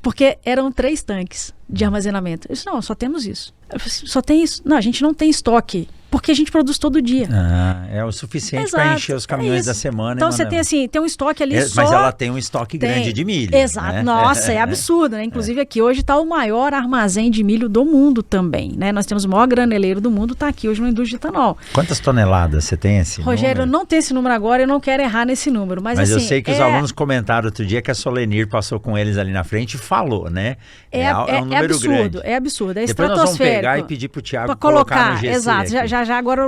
Porque eram 3 tanques de armazenamento. Eu disse, não, só temos isso. Eu falei, só tem isso? Não, a gente não tem estoque. Porque a gente produz todo dia. É o suficiente para encher os caminhões da semana. Então você tem assim, tem um estoque ali só. Mas ela tem um estoque grande de milho. Exato. Né? Nossa, é absurdo, né? Inclusive aqui hoje está o maior armazém de milho do mundo também, né? Nós temos o maior graneleiro do mundo, está aqui hoje na indústria de etanol. Quantas toneladas você tem esse Número? Eu não tenho esse número agora, eu não quero errar nesse número. Mas assim, eu sei que os alunos comentaram outro dia que a Solenir passou com eles ali na frente e falou, né? É um número absurdo, grande. É absurdo, é Depois nós vamos pegar e pedir pro Thiago colocar no GC. Exato, já agora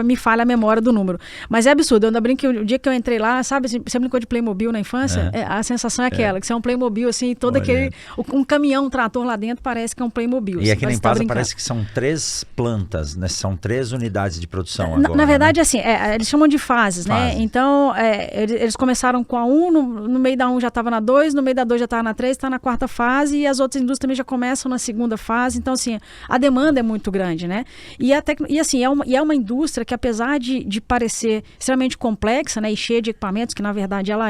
me falha a memória do número. Mas é absurdo, eu ainda brinco que o dia que eu entrei lá, sabe, você brincou de Playmobil na infância? A sensação é aquela, que você é um Playmobil, assim, todo aquele, um caminhão, um trator lá dentro parece que é um Playmobil. E aqui na Impasa parece que são 3 plantas, né? São 3 unidades de produção agora. Na verdade, assim, eles chamam de fases, né? Então, eles começaram com a 1, no meio da 1 já estava na 2, no meio da 2 já estava na 3, está na 4ª fase, e as outras indústrias também já começam na 2ª fase. Então, assim, a demanda é muito grande, né? E assim, é uma indústria que, apesar de parecer extremamente complexa, né, e cheia de equipamentos, que na verdade ela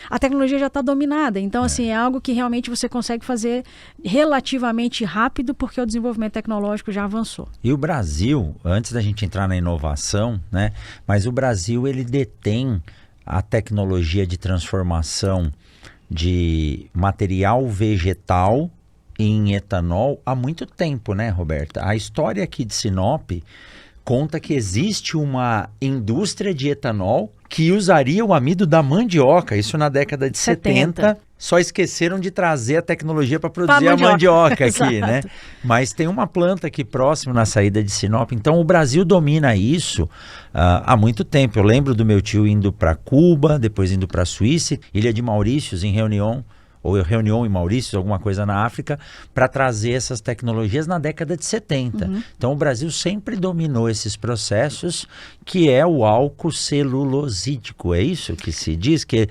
a tecnologia já está dominada. Então, assim, é algo que realmente você consegue fazer relativamente rápido, porque o desenvolvimento tecnológico já avançou. E o Brasil, antes da gente entrar na inovação, né, mas o Brasil, ele detém a tecnologia de transformação de material vegetal em etanol há muito tempo, né, Roberta? A história aqui de Sinop conta que existe uma indústria de etanol que usaria o amido da mandioca, isso na década de 70. Só esqueceram de trazer a tecnologia para produzir a mandioca aqui, né? Mas tem uma planta aqui próximo na saída de Sinop. Então o Brasil domina isso há muito tempo. Eu lembro do meu tio indo para Cuba, depois indo para a Suíça, Ilha de Maurícios, em Reunião. ou Reunião em Maurícios, alguma coisa na África, para trazer essas tecnologias na década de 70. Então o Brasil sempre dominou esses processos, que é o álcool celulosídico. É isso que se diz? Que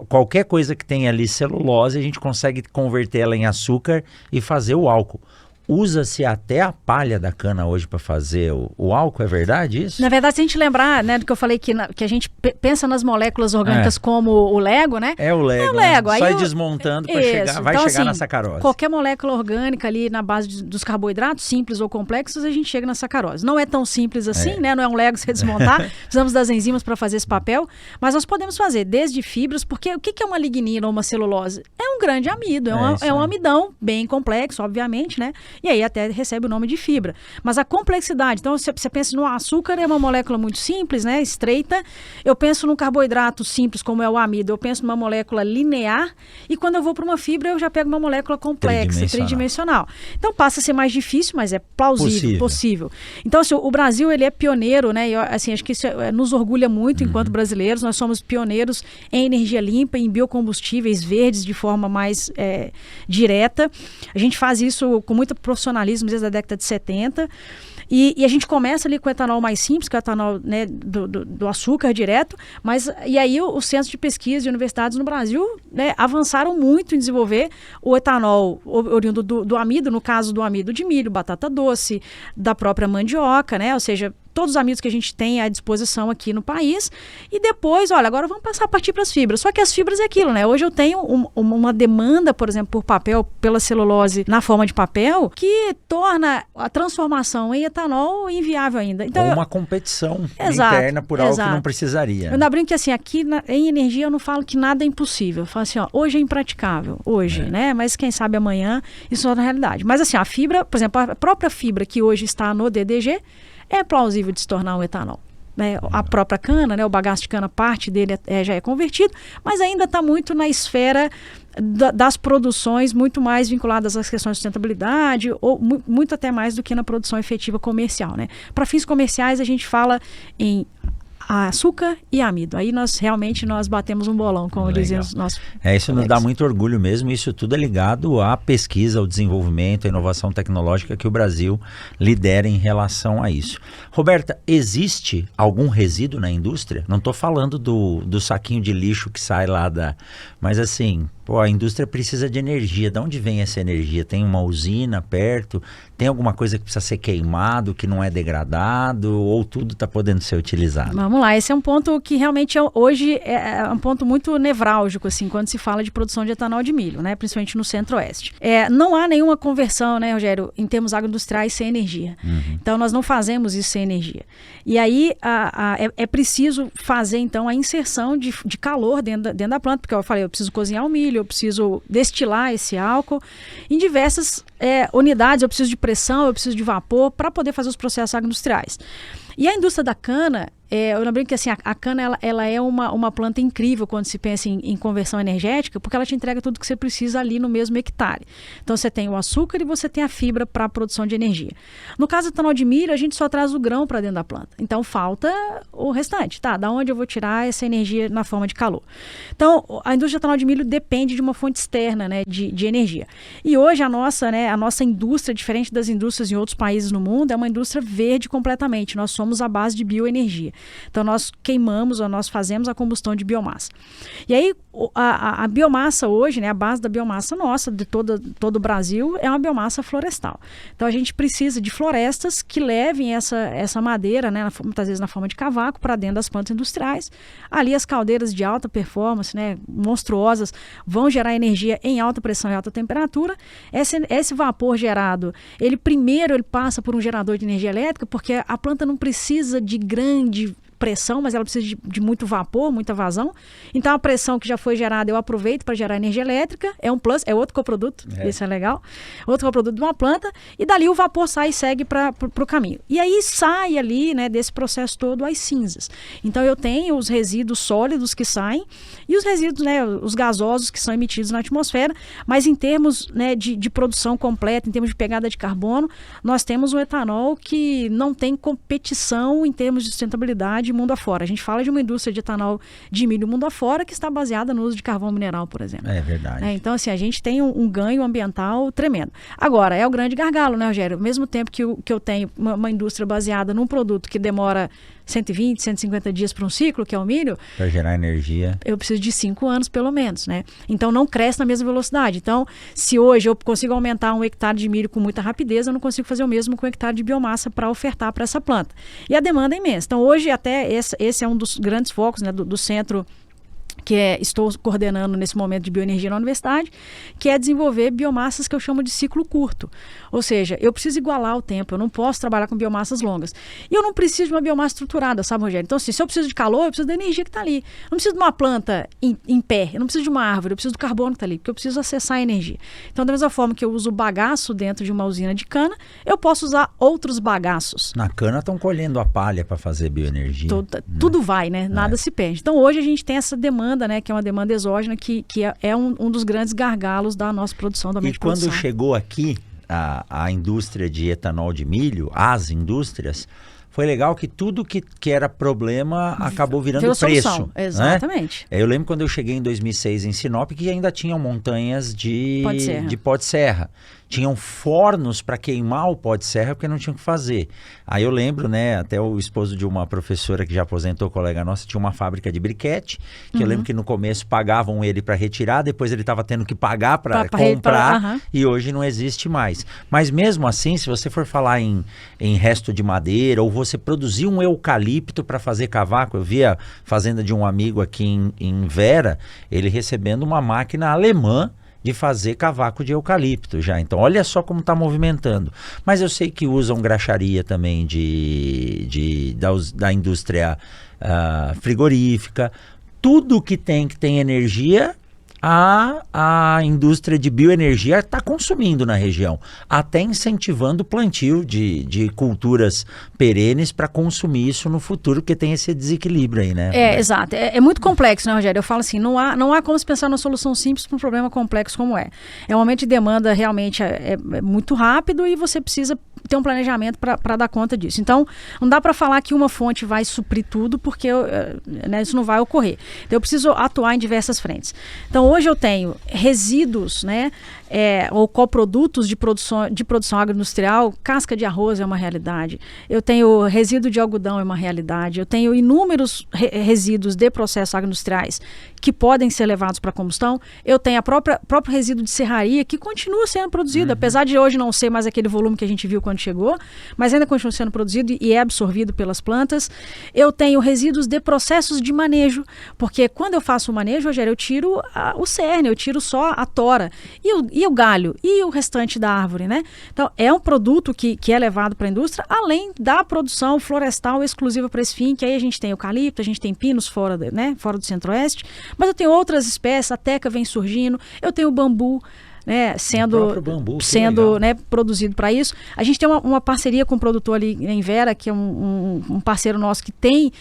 qualquer coisa que tem ali celulose, a gente consegue converter ela em açúcar e fazer o álcool. Usa-se até a palha da cana hoje para fazer o álcool, é verdade isso? Na verdade, se a gente lembrar, né, do que eu falei, que a gente pensa nas moléculas orgânicas como o Lego, né? É o Lego, Né? Só ir desmontando para chegar, vai então, chegar assim, na sacarose. Qualquer molécula orgânica ali na base dos carboidratos, simples ou complexos, a gente chega na sacarose. Não é tão simples assim, né? Não é um Lego você desmontar, precisamos das enzimas para fazer esse papel, mas nós podemos fazer desde fibras, porque o que é uma lignina ou uma celulose? É um grande amido, é um amidão bem complexo, obviamente, né? E aí até recebe o nome de fibra. Mas a complexidade, então você pensa no açúcar, é uma molécula muito simples, né? Estreita. Eu penso num carboidrato simples, como é o amido, eu penso numa molécula linear, e quando eu vou para uma fibra, eu já pego uma molécula complexa, tridimensional. Então passa a ser mais difícil, mas é plausível, possível. Então, assim, o Brasil, ele é pioneiro, né? E, assim, acho que isso nos orgulha muito enquanto brasileiros. Nós somos pioneiros em energia limpa, em biocombustíveis verdes de forma mais direta. A gente faz isso com muita profissionalismo desde a década de 70. E a gente começa ali com o etanol mais simples, que é o etanol, né, do açúcar direto, mas e aí os centros de pesquisa e universidades no Brasil, né, avançaram muito em desenvolver o etanol oriundo do amido, no caso do amido de milho, batata doce, da própria mandioca, né, ou seja, todos os amidos que a gente tem à disposição aqui no país. E depois, olha, agora vamos passar a partir para as fibras. Só que as fibras é aquilo, né? Hoje eu tenho uma demanda, por exemplo, por papel, pela celulose na forma de papel, que torna a transformação em etanol inviável ainda. Então, ou uma competição interna por algo que não precisaria. Eu ainda brinco que assim, aqui em energia eu não falo que nada é impossível. Eu falo assim, ó, hoje é impraticável, hoje, né? Mas quem sabe amanhã isso é na realidade. Mas assim, a fibra, por exemplo, a própria fibra que hoje está no DDG, é plausível de se tornar um etanol. Né? A própria cana, né? O bagaço de cana, parte dele já é convertido, mas ainda está muito na esfera das produções, muito mais vinculadas às questões de sustentabilidade, ou muito até mais do que na produção efetiva comercial. Né? Para fins comerciais, a gente fala em açúcar e amido. Aí nós batemos um bolão, como dizem os nossos isso nos dá muito orgulho mesmo. Isso tudo é ligado à pesquisa, ao desenvolvimento, à inovação tecnológica que o Brasil lidera em relação a isso. Roberta, existe algum resíduo na indústria? Não estou falando do saquinho de lixo que sai lá mas assim, a indústria precisa de energia. De onde vem essa energia? Tem uma usina perto? Tem alguma coisa que precisa ser queimado, que não é degradado? Ou tudo está podendo ser utilizado? Vamos lá, esse é um ponto que realmente hoje é um ponto muito nevrálgico, assim, quando se fala de produção de etanol de milho, né? Principalmente no centro-oeste. Não há nenhuma conversão, né, Rogério, em termos agroindustriais sem energia. Então, nós não fazemos isso sem energia. E aí, é preciso fazer, então, a inserção de calor dentro da planta, porque eu falei, eu preciso cozinhar o milho, eu preciso destilar esse álcool em diversas unidades, eu preciso de pressão, eu preciso de vapor para poder fazer os processos agroindustriais. E a indústria da cana, eu lembro que assim, a cana ela é uma planta incrível quando se pensa em conversão energética, porque ela te entrega tudo que você precisa ali no mesmo hectare. Então você tem o açúcar e você tem a fibra para a produção de energia. No caso do etanol de milho, a gente só traz o grão para dentro da planta. Então falta o restante, tá? Da onde eu vou tirar essa energia na forma de calor? Então a indústria do etanol de milho depende de uma fonte externa, né, de energia. E hoje a nossa indústria, diferente das indústrias em outros países no mundo, é uma indústria verde completamente. Nós somos a base de bioenergia. Então nós queimamos ou nós fazemos a combustão de biomassa. E aí a biomassa hoje, né, a base da biomassa nossa, de todo o Brasil, é uma biomassa florestal. Então a gente precisa de florestas que levem essa madeira, né, muitas vezes na forma de cavaco, para dentro das plantas industriais. Ali as caldeiras de alta performance, né, monstruosas, vão gerar energia em alta pressão e alta temperatura. Esse vapor gerado, ele passa por um gerador de energia elétrica, porque a planta não precisa de grande pressão, mas ela precisa de muito vapor, muita vazão. Então a pressão que já foi gerada eu aproveito para gerar energia elétrica, é um plus, é outro coproduto, isso é legal, outro coproduto de uma planta, e dali o vapor sai e segue para o caminho. E aí sai ali, né, desse processo todo as cinzas. Então eu tenho os resíduos sólidos que saem e os resíduos, né, os gasosos que são emitidos na atmosfera, mas em termos, né, de produção completa, em termos de pegada de carbono, nós temos um etanol que não tem competição em termos de sustentabilidade mundo afora. A gente fala de uma indústria de etanol de milho mundo afora que está baseada no uso de carvão mineral, por exemplo. É verdade. Então, assim, a gente tem um ganho ambiental tremendo. Agora, é o grande gargalo, né, Rogério? Ao mesmo tempo que eu tenho uma indústria baseada num produto que demora 120, 150 dias para um ciclo, que é o milho, para gerar energia, eu preciso de 5 anos pelo menos, né? Então não cresce na mesma velocidade. Então, se hoje eu consigo aumentar 1 hectare de milho com muita rapidez, eu não consigo fazer o mesmo com 1 hectare de biomassa para ofertar para essa planta. E a demanda é imensa. Então hoje até esse é um dos grandes focos, né, do centro que estou coordenando nesse momento de bioenergia na universidade, que é desenvolver biomassas que eu chamo de ciclo curto. Ou seja, eu preciso igualar o tempo, eu não posso trabalhar com biomassas longas. E eu não preciso de uma biomassa estruturada, sabe, Rogério? Então, assim, se eu preciso de calor, eu preciso da energia que está ali. Eu não preciso de uma planta em pé, eu não preciso de uma árvore, eu preciso do carbono que está ali, porque eu preciso acessar a energia. Então, da mesma forma que eu uso o bagaço dentro de uma usina de cana, eu posso usar outros bagaços. Na cana estão colhendo a palha para fazer bioenergia. Tudo vai, né? Nada se perde. Então, hoje a gente tem essa demanda, né, que é uma demanda exógena, que é um dos grandes gargalos da nossa produção, da E quando chegou aqui a indústria de etanol de milho, as indústrias, foi legal que tudo que era problema acabou virando preço. Exatamente. Né? Eu lembro quando eu cheguei em 2006 em Sinop, que ainda tinham montanhas de pó de serra. Tinham fornos para queimar o pó de serra porque não tinham o que fazer. Aí eu lembro, né, até o esposo de uma professora que já aposentou, colega nossa, tinha uma fábrica de briquete, que eu lembro que no começo pagavam ele para retirar, depois ele estava tendo que pagar para comprar, e hoje não existe mais. Mas mesmo assim, se você for falar em resto de madeira, ou você produzir um eucalipto para fazer cavaco, eu vi a fazenda de um amigo aqui em Vera, ele recebendo uma máquina alemã de fazer cavaco de eucalipto já. Então, olha só como está movimentando. Mas eu sei que usam graxaria também da indústria frigorífica. Tudo que tem energia, a indústria de bioenergia está consumindo na região, até incentivando o plantio de culturas perenes para consumir isso no futuro, porque tem esse desequilíbrio aí, né? Exato. É muito complexo, né, Rogério? Eu falo assim, não há como se pensar numa solução simples para um problema complexo como é. É um aumento de demanda realmente é muito rápido e você precisa ter um planejamento para dar conta disso. Então, não dá para falar que uma fonte vai suprir tudo, porque né, isso não vai ocorrer. Então, eu preciso atuar em diversas frentes. Então, hoje eu tenho resíduos, né, ou coprodutos de produção agroindustrial. Casca de arroz é uma realidade. Eu tenho resíduo de algodão, é uma realidade. Eu tenho inúmeros resíduos de processos agroindustriais que podem ser levados para combustão. Eu tenho próprio resíduo de serraria que continua sendo produzido, apesar de hoje não ser mais aquele volume que a gente viu quando chegou, mas ainda continua sendo produzido e é absorvido pelas plantas. Eu tenho resíduos de processos de manejo, porque quando eu faço o manejo, Rogério, eu tiro o cerne, eu tiro só a tora e o galho e o restante da árvore, né? Então, é um produto que é levado para a indústria, além da produção florestal exclusiva para esse fim, que aí a gente tem eucalipto, a gente tem pinos fora do centro-oeste, mas eu tenho outras espécies, a teca vem surgindo, eu tenho bambu, né, sendo né, produzido para isso. A gente tem uma parceria com um produtor ali em Vera, que é um parceiro nosso que tem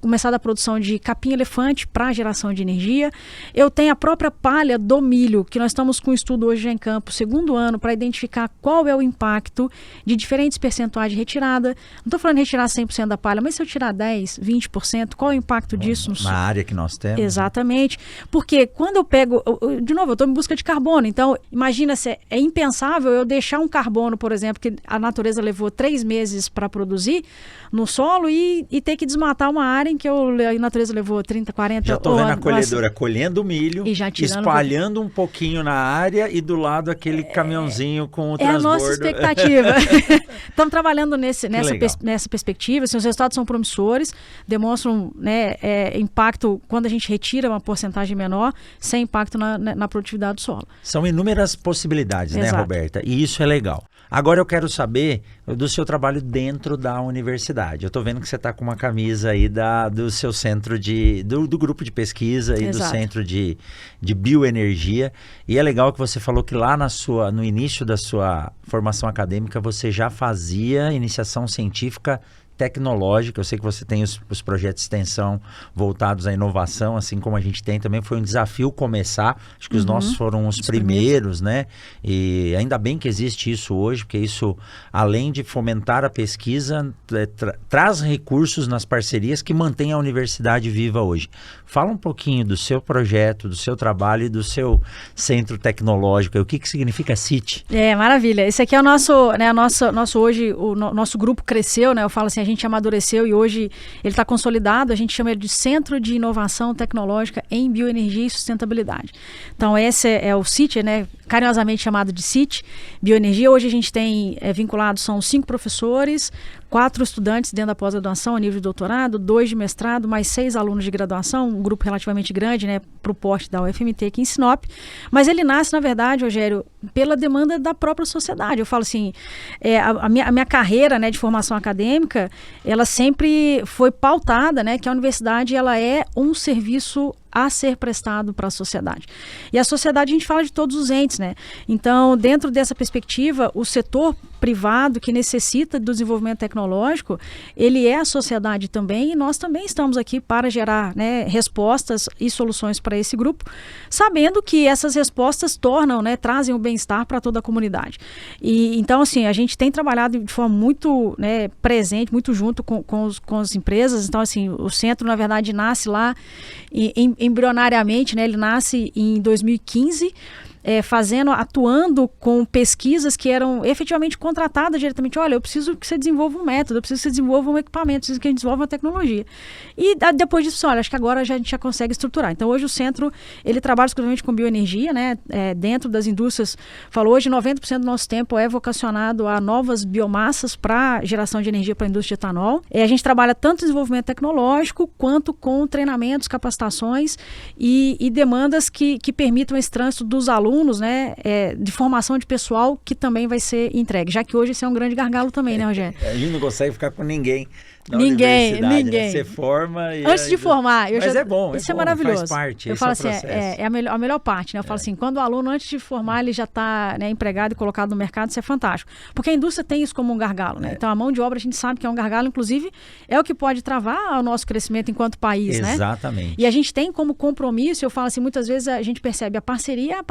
começado a produção de capim-elefante para geração de energia. Eu tenho a própria palha do milho, que nós estamos com um estudo hoje já em campo, 2º ano, para identificar qual é o impacto de diferentes percentuais de retirada. Não estou falando de retirar 100% da palha, mas se eu tirar 10%, 20%, qual é o impacto disso? Na área que nós temos. Exatamente. Porque quando eu pego, de novo, eu estou em busca de carbono. Então, imagina se é impensável eu deixar um carbono, por exemplo, que a natureza levou 3 meses para produzir no solo e ter que desmatar uma área em que a natureza levou 30, 40 Já estou vendo a colhedora colhendo milho, e já espalhando um pouquinho na área e do lado aquele caminhãozinho com o transbordo. É a nossa expectativa. Estamos trabalhando nessa perspectiva. Assim, os resultados são promissores, demonstram, né, impacto quando a gente retira uma porcentagem menor, sem impacto na produtividade do solo. São inúmeras possibilidades, Exato. né, Roberta? E isso é legal. Agora eu quero saber do seu trabalho dentro da universidade. Eu estou vendo que você está com uma camisa aí do seu centro do grupo de pesquisa e Exato. do centro de bioenergia. E é legal que você falou que lá no início da sua formação acadêmica você já fazia iniciação científica tecnológica. Eu sei que você tem os projetos de extensão voltados à inovação, assim como a gente tem também. Foi um desafio começar. Acho que os nossos foram os primeiros, né? E ainda bem que existe isso hoje, porque isso, além de fomentar a pesquisa, traz recursos nas parcerias que mantêm a universidade viva hoje. Fala um pouquinho do seu projeto, do seu trabalho e do seu centro tecnológico. O que significa CIT? Maravilha. Esse aqui é o nosso, né, hoje, nosso grupo cresceu, né? Eu falo assim, a gente amadureceu e hoje ele está consolidado. A gente chama ele de Centro de Inovação Tecnológica em Bioenergia e Sustentabilidade. Então, esse é o CIT, né? Carinhosamente chamado de CIT, Bioenergia. Hoje a gente tem vinculados, são 5 professores, 4 estudantes dentro da pós-graduação a nível de doutorado, 2 de mestrado, mais 6 alunos de graduação, um grupo relativamente grande, né, para o porte da UFMT aqui em Sinop. Mas ele nasce, na verdade, Rogério, pela demanda da própria sociedade. Eu falo assim, a minha carreira, né, de formação acadêmica, ela sempre foi pautada, né, que a universidade ela é um serviço a ser prestado para a sociedade. E a sociedade, a gente fala de todos os entes, né? Então, dentro dessa perspectiva, o setor privado que necessita do desenvolvimento tecnológico, ele é a sociedade também, e nós também estamos aqui para gerar, né, respostas e soluções para esse grupo, sabendo que essas respostas tornam, né, trazem o bem-estar para toda a comunidade. E então, assim, a gente tem trabalhado de forma muito, né, presente, muito junto com as empresas. Então, assim, o centro, na verdade, nasce lá embrionariamente, né? Ele nasce em 2015, atuando com pesquisas que eram efetivamente contratadas diretamente. Olha, eu preciso que você desenvolva um método, eu preciso que você desenvolva um equipamento, eu preciso que a gente desenvolva uma tecnologia. E depois disso, olha, acho que agora a gente já consegue estruturar. Então, hoje o centro, ele trabalha exclusivamente com bioenergia, né? Dentro das indústrias, hoje 90% do nosso tempo é vocacionado a novas biomassas para geração de energia para a indústria de etanol. A gente trabalha tanto desenvolvimento tecnológico, quanto com treinamentos, capacitações e demandas que permitam esse trânsito dos alunos, né, de formação de pessoal que também vai ser entregue, já que hoje esse é um grande gargalo também, né, Rogério? A gente não consegue ficar com ninguém na universidade, ninguém. Né? Você forma e... Antes de formar, mas é bom, isso é maravilhoso. Faz parte, eu falo assim, é a melhor parte, né? Eu falo assim, quando o aluno, antes de formar, ele já está, né, empregado e colocado no mercado, isso é fantástico. Porque a indústria tem isso como um gargalo, né? Então, a mão de obra, a gente sabe que é um gargalo, inclusive, é o que pode travar o nosso crescimento enquanto país, né? Exatamente. E a gente tem como compromisso, eu falo assim, muitas vezes a gente percebe a parceria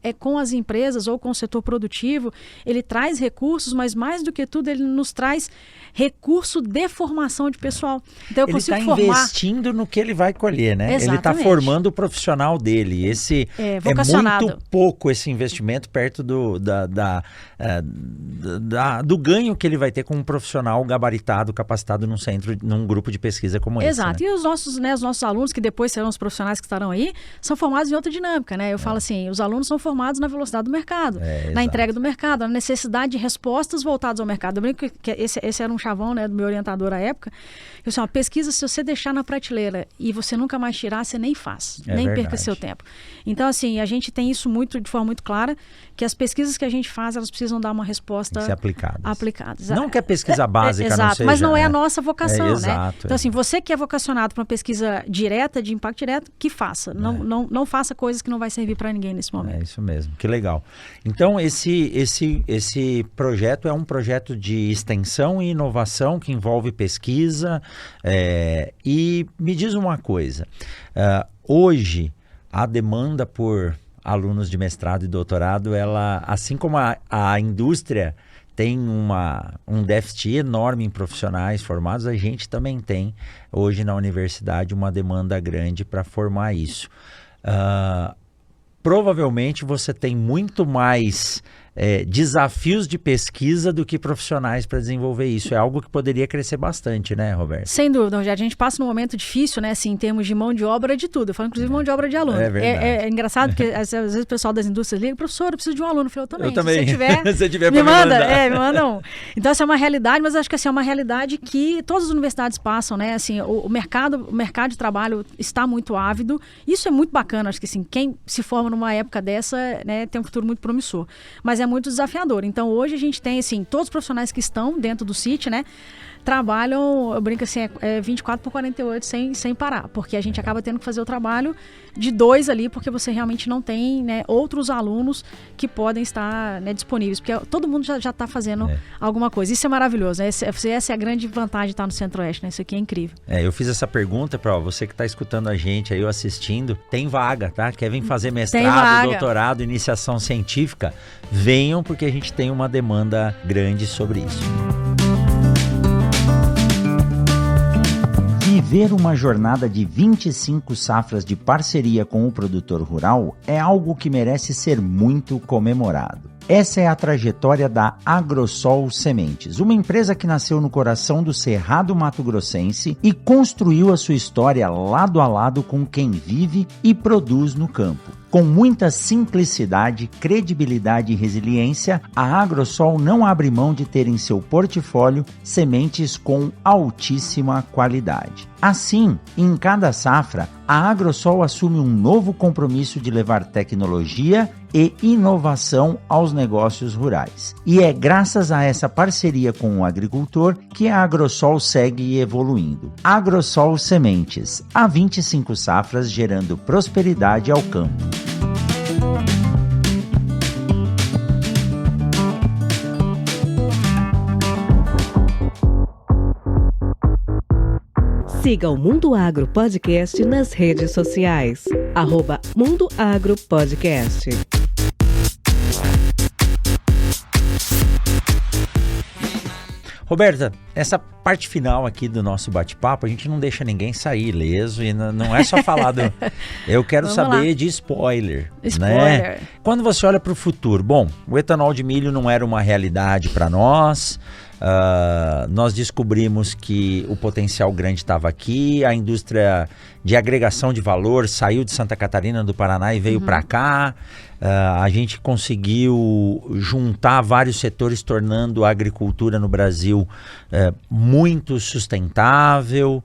é com as empresas ou com o setor produtivo, ele traz recursos, mas mais do que tudo, ele nos traz recurso de formação de pessoal. Então, eu consigo formar... Ele está investindo no que ele vai colher, né? Exatamente. Ele está formando o profissional dele. Esse é muito pouco esse investimento perto do ganho que ele vai ter com um profissional gabaritado, capacitado num grupo de pesquisa como esse. Exato. Né? E os nossos alunos, que depois serão os profissionais que estarão aí, são formados em outra dinâmica, né? Eu falo assim, os alunos são formados na velocidade do mercado, na entrega do mercado, na necessidade de respostas voltadas ao mercado. Eu brinco que esse era um chavão, né, do meu orientador à época. Eu disse, uma pesquisa, se você deixar na prateleira e você nunca mais tirar, você nem faz, nem perca seu tempo. Então, assim, a gente tem isso de forma muito clara, que as pesquisas que a gente faz, elas precisam dar uma resposta... Tem que ser aplicadas. Não Exato. que a pesquisa básica não seja... Mas não é a nossa vocação, né? Exato. Então, assim, você que é vocacionado para uma pesquisa direta, de impacto direto, que faça. Não faça coisas que não vai servir para ninguém nesse momento. É isso mesmo, que legal. Então, esse projeto é um projeto de extensão e inovação que envolve pesquisa. E me diz uma coisa, hoje a demanda por alunos de mestrado e doutorado, ela, assim como a indústria tem um déficit enorme em profissionais formados, a gente também tem hoje na universidade uma demanda grande para formar isso. Provavelmente você tem muito mais desafios de pesquisa do que profissionais para desenvolver isso. É algo que poderia crescer bastante, né, Roberto? Sem dúvida, Rogério. A gente passa num momento difícil, né, assim, em termos de mão de obra de tudo. Eu falo, inclusive, mão de obra de aluno. É verdade. É engraçado porque às vezes o pessoal das indústrias liga, professor, eu preciso de um aluno. Eu falo, eu também. Se você tiver me manda. Me manda um. Então, essa é uma realidade, mas acho que assim, é uma realidade que todas as universidades passam, né? Assim, o mercado de trabalho está muito ávido. Isso é muito bacana. Acho que assim, quem se forma numa época dessa, né, tem um futuro muito promissor. Mas é muito desafiador. Então, hoje a gente tem, assim, todos os profissionais que estão dentro do CIT, né? trabalham, eu brinco assim, 24/48 sem parar, porque a gente acaba tendo que fazer o trabalho de 2 ali, porque você realmente não tem, né, outros alunos que podem estar, né, disponíveis, porque todo mundo já está fazendo alguma coisa. Isso é maravilhoso, né? Essa é a grande vantagem de estar no Centro-Oeste, né? Isso aqui é incrível. Eu fiz essa pergunta para você que está escutando a gente aí, ou assistindo, tem vaga, tá? Quer vir fazer mestrado, doutorado, iniciação científica? Venham, porque a gente tem uma demanda grande sobre isso. Viver uma jornada de 25 safras de parceria com o produtor rural é algo que merece ser muito comemorado. Essa é a trajetória da Agrosol Sementes, uma empresa que nasceu no coração do Cerrado Mato-Grossense e construiu a sua história lado a lado com quem vive e produz no campo. Com muita simplicidade, credibilidade e resiliência, a Agrosol não abre mão de ter em seu portfólio sementes com altíssima qualidade. Assim, em cada safra, a Agrosol assume um novo compromisso de levar tecnologia e inovação aos negócios rurais. E é graças a essa parceria com o agricultor que a Agrosol segue evoluindo. Agrosol Sementes, há 25 safras gerando prosperidade ao campo. Siga o Mundo Agro Podcast nas redes sociais. @Mundo Agro Podcast. Roberta, essa parte final aqui do nosso bate-papo, a gente não deixa ninguém sair ileso e não é só falar do... Eu quero saber de spoiler, né? Quando você olha para o futuro, bom, o etanol de milho não era uma realidade para nós, nós descobrimos que o potencial grande estava aqui, a indústria de agregação de valor saiu de Santa Catarina, do Paraná e veio para cá. A gente conseguiu juntar vários setores, tornando a agricultura no Brasil muito sustentável.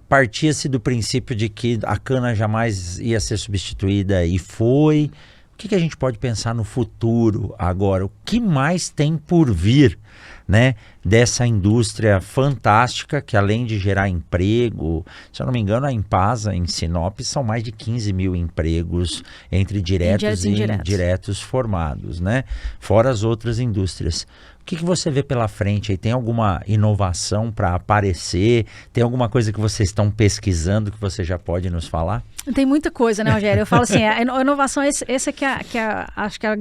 Partia-se do princípio de que a cana jamais ia ser substituída e foi. O que a gente pode pensar no futuro agora? O que mais tem por vir, né, dessa indústria fantástica que, além de gerar emprego, se eu não me engano, a Impasa em Sinop são mais de 15 mil empregos entre diretos e indiretos formados, né? Fora as outras indústrias. O que você vê pela frente aí? Tem alguma inovação para aparecer? Tem alguma coisa que vocês estão pesquisando que você já pode nos falar? Tem muita coisa, né, Rogério? Eu falo assim, a inovação, esse é acho que é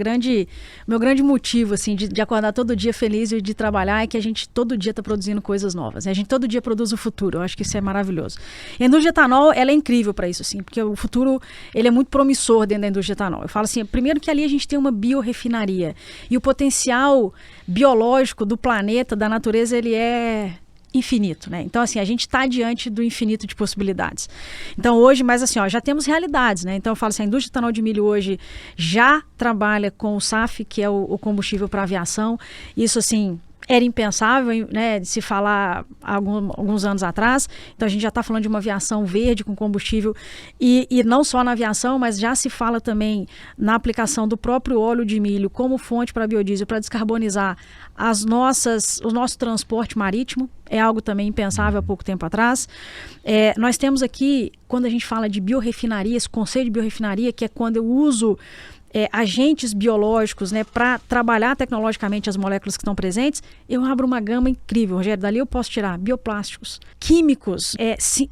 meu grande motivo, assim, de acordar todo dia feliz e de trabalhar, é que a gente todo dia está produzindo coisas novas, né? A gente todo dia produz o futuro. Eu acho que isso é maravilhoso. E a indústria de etanol, ela é incrível para isso, assim, porque o futuro, ele é muito promissor dentro da indústria de etanol. Eu falo assim, primeiro que ali a gente tem uma biorefinaria e o potencial biológico do planeta, da natureza, ele é infinito, né? Então, assim, a gente está diante do infinito de possibilidades. Então, hoje, mas assim, já temos realidades, né? Então, eu falo assim, a indústria de etanol de milho hoje já trabalha com o SAF, que é o combustível para aviação. Isso, assim, era impensável, né, de se falar alguns anos atrás. Então a gente já está falando de uma aviação verde com combustível e não só na aviação, mas já se fala também na aplicação do próprio óleo de milho como fonte para biodiesel, para descarbonizar o nosso transporte marítimo. É algo também impensável há pouco tempo atrás. Nós temos aqui, quando a gente fala de biorefinaria, esse conceito de biorefinaria, que é quando eu uso agentes biológicos, né, para trabalhar tecnologicamente as moléculas que estão presentes, eu abro uma gama incrível, Rogério. Dali eu posso tirar bioplásticos, químicos,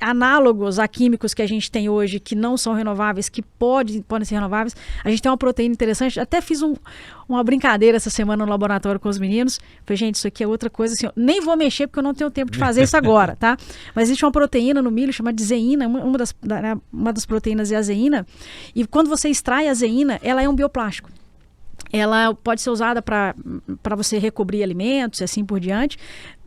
análogos a químicos que a gente tem hoje, que não são renováveis, que podem ser renováveis. A gente tem uma proteína interessante. Até fiz uma brincadeira essa semana no laboratório com os meninos. Falei, gente, isso aqui é outra coisa, assim, eu nem vou mexer porque eu não tenho tempo de fazer isso agora, tá? Mas existe uma proteína no milho chamada de zeína, uma das proteínas é a zeína, e quando você extrai a zeína, ela é um bioplástico. Ela pode ser usada para você recobrir alimentos e assim por diante.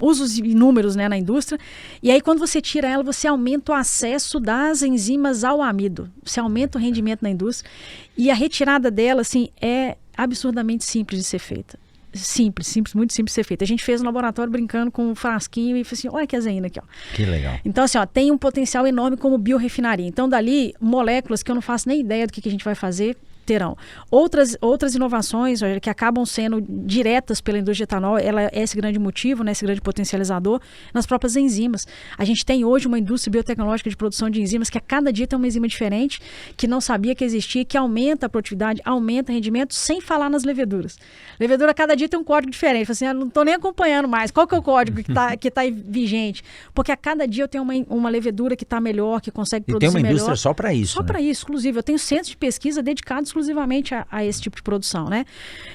Usos inúmeros, né, na indústria. E aí, quando você tira ela, você aumenta o acesso das enzimas ao amido. Você aumenta o rendimento na indústria. E a retirada dela, assim, é absurdamente simples de ser feita. Simples, muito simples de ser feita. A gente fez no laboratório brincando com um frasquinho e falou assim, olha que azeína aqui, ó. Que legal. Então, assim, tem um potencial enorme como biorefinaria. Então, dali, moléculas que eu não faço nem ideia do que a gente vai fazer, terão. Outras inovações que acabam sendo diretas pela indústria de etanol, ela é esse grande motivo, né, esse grande potencializador nas próprias enzimas. A gente tem hoje uma indústria biotecnológica de produção de enzimas que a cada dia tem uma enzima diferente, que não sabia que existia, que aumenta a produtividade, aumenta o rendimento, sem falar nas leveduras. Levedura, cada dia tem um código diferente. Fala assim, eu não estou nem acompanhando mais. Qual que é o código que tá vigente? Porque a cada dia eu tenho uma levedura que está melhor, que consegue produzir melhor. E tem uma indústria só para isso, Só para isso, exclusivo. Eu tenho centros de pesquisa dedicados exclusivamente a esse tipo de produção, né?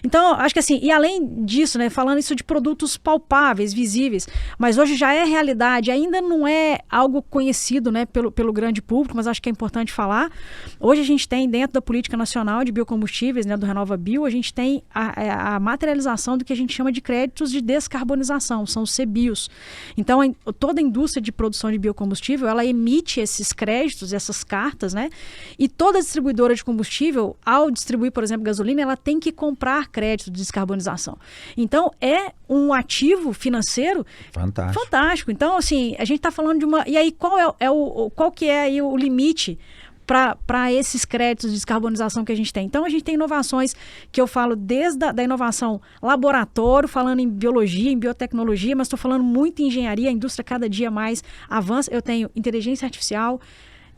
Então, acho que assim, e além disso, né, falando isso de produtos palpáveis, visíveis, mas hoje já é realidade, ainda não é algo conhecido, né, pelo grande público, mas acho que é importante falar. Hoje a gente tem, dentro da Política Nacional de Biocombustíveis, né, do RenovaBio, a gente tem a materialização do que a gente chama de créditos de descarbonização, são os CBIOs. Então, toda a indústria de produção de biocombustível, ela emite esses créditos, essas cartas, né, e toda distribuidora de combustível, ao distribuir, por exemplo, gasolina, ela tem que comprar crédito de descarbonização. Então, é um ativo financeiro fantástico. Então, assim, a gente está falando de uma... E aí, qual que é aí o limite para esses créditos de descarbonização que a gente tem? Então, a gente tem inovações que eu falo desde da inovação laboratório, falando em biologia, em biotecnologia, mas estou falando muito em engenharia, a indústria cada dia mais avança. Eu tenho inteligência artificial,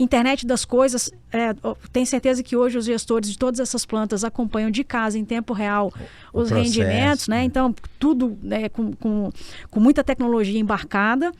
internet das coisas, tenho certeza que hoje os gestores de todas essas plantas acompanham de casa, em tempo real, os rendimentos, né? Então, tudo com muita tecnologia embarcada.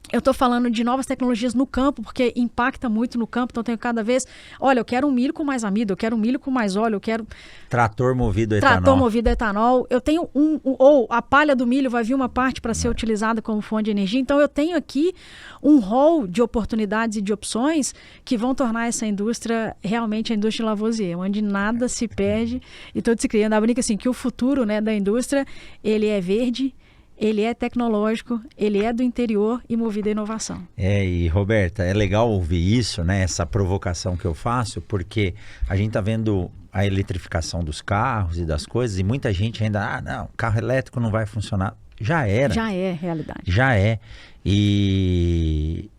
Eu estou falando de novas tecnologias no campo, porque impacta muito no campo, então eu tenho cada vez... Olha, eu quero um milho com mais amido, eu quero um milho com mais óleo, eu quero... Trator movido a etanol. Trator movido a etanol. Eu tenho ou a palha do milho vai vir uma parte para ser utilizada como fonte de energia. Então eu tenho aqui um rol de oportunidades e de opções que vão tornar essa indústria realmente a indústria Lavoisier, onde nada se perde e tudo se cria. Ainda brinca assim, que o futuro, né, da indústria, ele é verde, ele é tecnológico, ele é do interior e movido à inovação. E Roberta, é legal ouvir isso, né? Essa provocação que eu faço, porque a gente está vendo a eletrificação dos carros e das coisas, e muita gente ainda, não, carro elétrico não vai funcionar. Já era. Já é realidade. Já é. E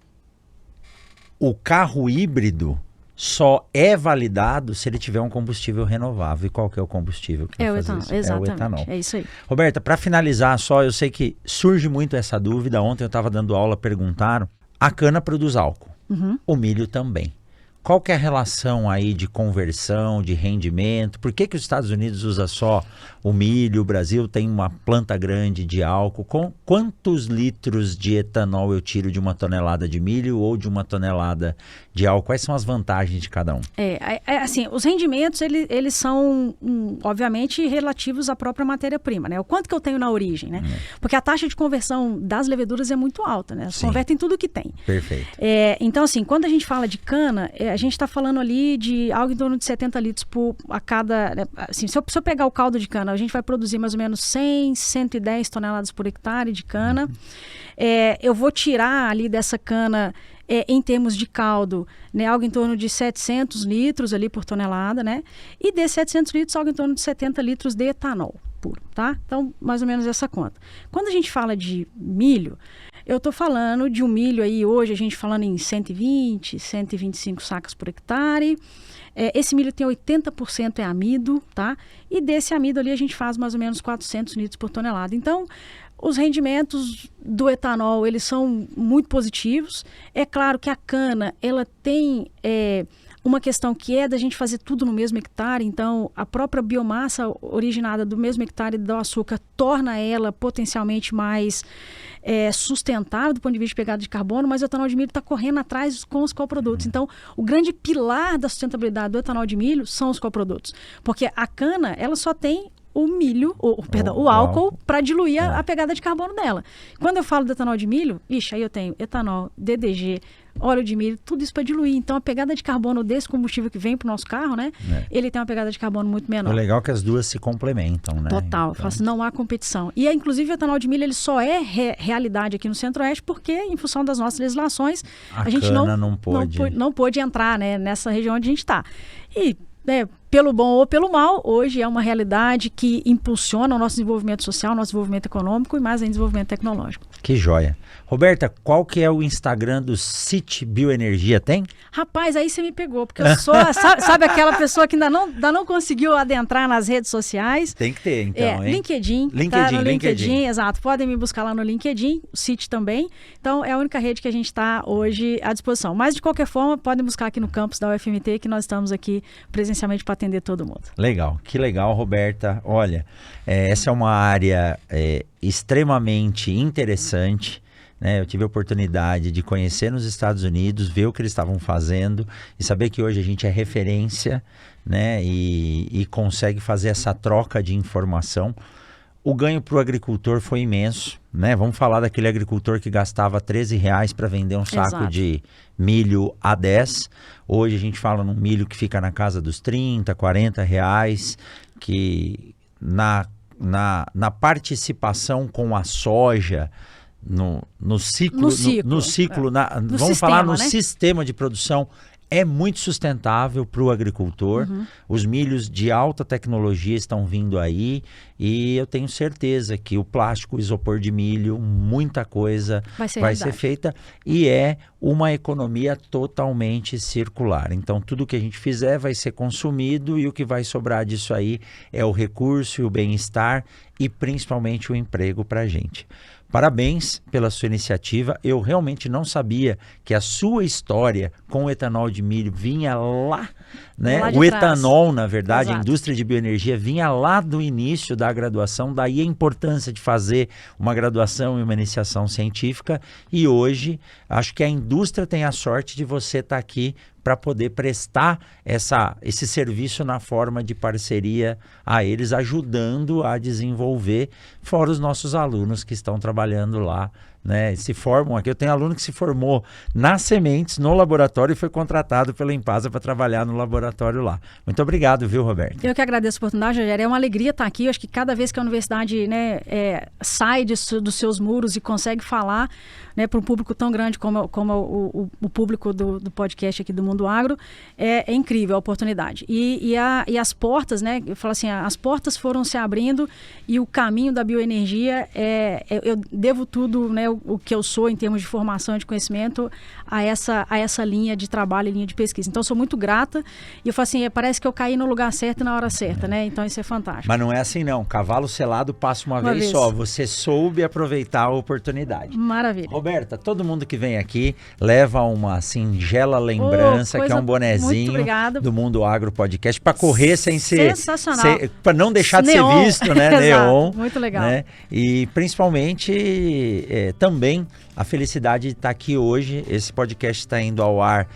o carro híbrido só é validado se ele tiver um combustível renovável. E qual que é o combustível que vai fazer isso? Exatamente. É o etanol. É isso aí. Roberta, para finalizar só, eu sei que surge muito essa dúvida. Ontem eu estava dando aula, perguntaram. A cana produz álcool. Uhum. O milho também. Qual que é a relação aí de conversão, de rendimento? Por que os Estados Unidos usa só o milho? O Brasil tem uma planta grande de álcool. Com quantos litros de etanol eu tiro de uma tonelada de milho ou de uma tonelada de álcool? Quais são as vantagens de cada um? Assim, os rendimentos, eles são, obviamente, relativos à própria matéria-prima, né? O quanto que eu tenho na origem, né? Porque a taxa de conversão das leveduras é muito alta, né? Elas convertem tudo que tem. Perfeito. Então, assim, quando a gente fala de cana, a gente está falando ali de algo em torno de 70 litros a cada... Assim, se eu pegar o caldo de cana, a gente vai produzir mais ou menos 100, 110 toneladas por hectare de cana. Eu vou tirar ali dessa cana, em termos de caldo, né, algo em torno de 700 litros ali por tonelada, né? E desses 700 litros, algo em torno de 70 litros de etanol puro, tá? Então, mais ou menos essa conta. Quando a gente fala de milho, eu estou falando de um milho aí, hoje a gente falando em 120, 125 sacas por hectare. Esse milho tem 80% amido, tá? E desse amido ali a gente faz mais ou menos 400 litros por tonelada. Então, os rendimentos do etanol, eles são muito positivos. É claro que a cana, ela tem uma questão que é da gente fazer tudo no mesmo hectare. Então, a própria biomassa originada do mesmo hectare do açúcar torna ela potencialmente mais sustentável do ponto de vista de pegada de carbono, mas o etanol de milho está correndo atrás com os coprodutos. Então, o grande pilar da sustentabilidade do etanol de milho são os coprodutos. Porque a cana, ela só tem o milho, o álcool para diluir a pegada de carbono dela. Quando eu falo do etanol de milho, aí eu tenho etanol, DDG, óleo de milho, tudo isso para diluir. Então, a pegada de carbono desse combustível que vem para o nosso carro, né? Ele tem uma pegada de carbono muito menor. O legal é que as duas se complementam, né? Total. Então... não há competição. E, inclusive, o etanol de milho, ele só é realidade aqui no Centro-Oeste porque, em função das nossas legislações, a gente não pôde entrar, né, nessa região onde a gente está. E, pelo bom ou pelo mal, hoje é uma realidade que impulsiona o nosso desenvolvimento social, o nosso desenvolvimento econômico e mais ainda desenvolvimento tecnológico. Que joia. Roberta, qual que é o Instagram do CIT Bioenergia? Tem? Rapaz, aí você me pegou, porque eu sou, sabe aquela pessoa que ainda não conseguiu adentrar nas redes sociais. Tem que ter, então, hein? LinkedIn. Tá no LinkedIn, exato. Podem me buscar lá no LinkedIn, o CIT também. Então, é a única rede que a gente está hoje à disposição. Mas, de qualquer forma, podem buscar aqui no campus da UFMT, que nós estamos aqui presencialmente para atender todo mundo. Legal, que legal, Roberta. Olha, essa é uma área extremamente interessante. Eu tive a oportunidade de conhecer nos Estados Unidos, ver o que eles estavam fazendo e saber que hoje a gente é referência, né, e consegue fazer essa troca de informação. O ganho para o agricultor foi imenso, né? Vamos falar daquele agricultor que gastava R$13 para vender um saco de milho a 10. Hoje a gente fala num milho que fica na casa dos R$30, R$40, que na participação com a soja, no ciclo, vamos falar no sistema de produção, é muito sustentável para o agricultor. Os milhos de alta tecnologia estão vindo aí e eu tenho certeza que o plástico, o isopor de milho, muita coisa vai ser feita e é uma economia totalmente circular. Então tudo que a gente fizer vai ser consumido e o que vai sobrar disso aí é o recurso e o bem-estar e principalmente o emprego para a gente. Parabéns pela sua iniciativa. Eu realmente não sabia que a sua história com o etanol de milho vinha lá, né? O etanol, na verdade, a indústria de bioenergia vinha lá do início da graduação, daí a importância de fazer uma graduação e uma iniciação científica. E hoje, acho que a indústria tem a sorte de você estar aqui para poder prestar esse serviço na forma de parceria a eles, ajudando a desenvolver, fora os nossos alunos que estão trabalhando lá, né? Se formam aqui. Eu tenho aluno que se formou nas sementes, no laboratório, e foi contratado pela Enpasa para trabalhar no laboratório lá. Muito obrigado, viu, Roberto? Eu que agradeço a oportunidade, Rogério. É uma alegria estar aqui. Eu acho que cada vez que a universidade, né, sai dos seus muros e consegue falar, né, para um público tão grande como o público do podcast aqui do Mundo Agro, é incrível a oportunidade. E as portas, né, eu falo assim, as portas foram se abrindo e o caminho da bioenergia, eu devo tudo, né, o que eu sou em termos de formação e de conhecimento a essa linha de trabalho e linha de pesquisa. Então, eu sou muito grata e eu falo assim, parece que eu caí no lugar certo e na hora certa, né? Então, isso é fantástico. Mas não é assim, não. Cavalo selado passa uma vez só. Você soube aproveitar a oportunidade. Maravilha. Roberta, todo mundo que vem aqui leva uma singela lembrança, que é um bonezinho do Mundo Agro Podcast, para correr sem ser... Sensacional. Para não deixar de ser visto, né? Exato. Neon. Muito legal. Né? E, principalmente, também a felicidade de estar aqui hoje. Esse podcast está indo ao ar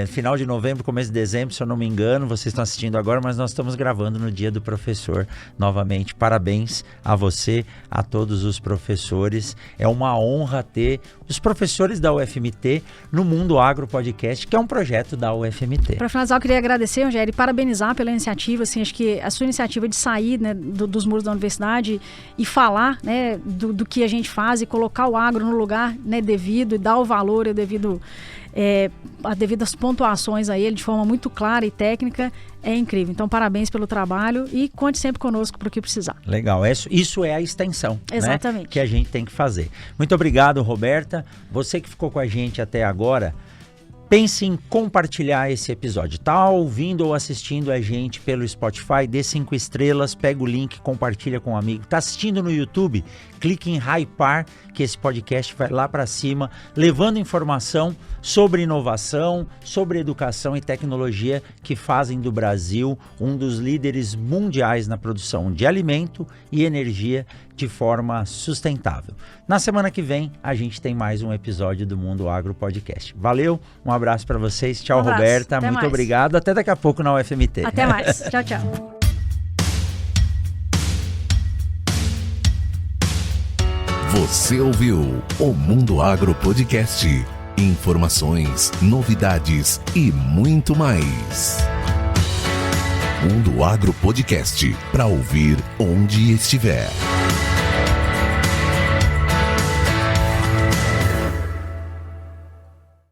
final de novembro, começo de dezembro, se eu não me engano. Vocês estão assistindo agora, mas nós estamos gravando no Dia do Professor. Novamente, parabéns a você, a todos os professores. É uma honra ter os professores da UFMT no Mundo Agro Podcast, que é um projeto da UFMT. Para finalizar, eu queria agradecer, Rogério, e parabenizar pela iniciativa. Assim, acho que a sua iniciativa de sair, né, dos muros da universidade e falar, né, do que a gente faz e colocar o agro no lugar, né, devido, e dar o valor devidas pontuações a ele de forma muito clara e técnica, é incrível. Então, parabéns pelo trabalho e conte sempre conosco para o que precisar. Legal, isso é a extensão, exatamente, né, que a gente tem que fazer. Muito obrigado, Roberta. Você que ficou com a gente até agora, pense em compartilhar esse episódio. Tá ouvindo ou assistindo a gente pelo Spotify? Dê 5 estrelas, pega o link, compartilha com um amigo. Tá assistindo no YouTube? Clique em hypar, que esse podcast vai lá para cima, levando informação sobre inovação, sobre educação e tecnologia que fazem do Brasil um dos líderes mundiais na produção de alimento e energia de forma sustentável. Na semana que vem, a gente tem mais um episódio do Mundo Agro Podcast. Valeu, um abraço para vocês. Tchau, Roberta. Muito obrigado. Até daqui a pouco na UFMT. Até mais. Tchau, tchau. Você ouviu o Mundo Agro Podcast. Informações, novidades e muito mais. Mundo Agro Podcast, para ouvir onde estiver.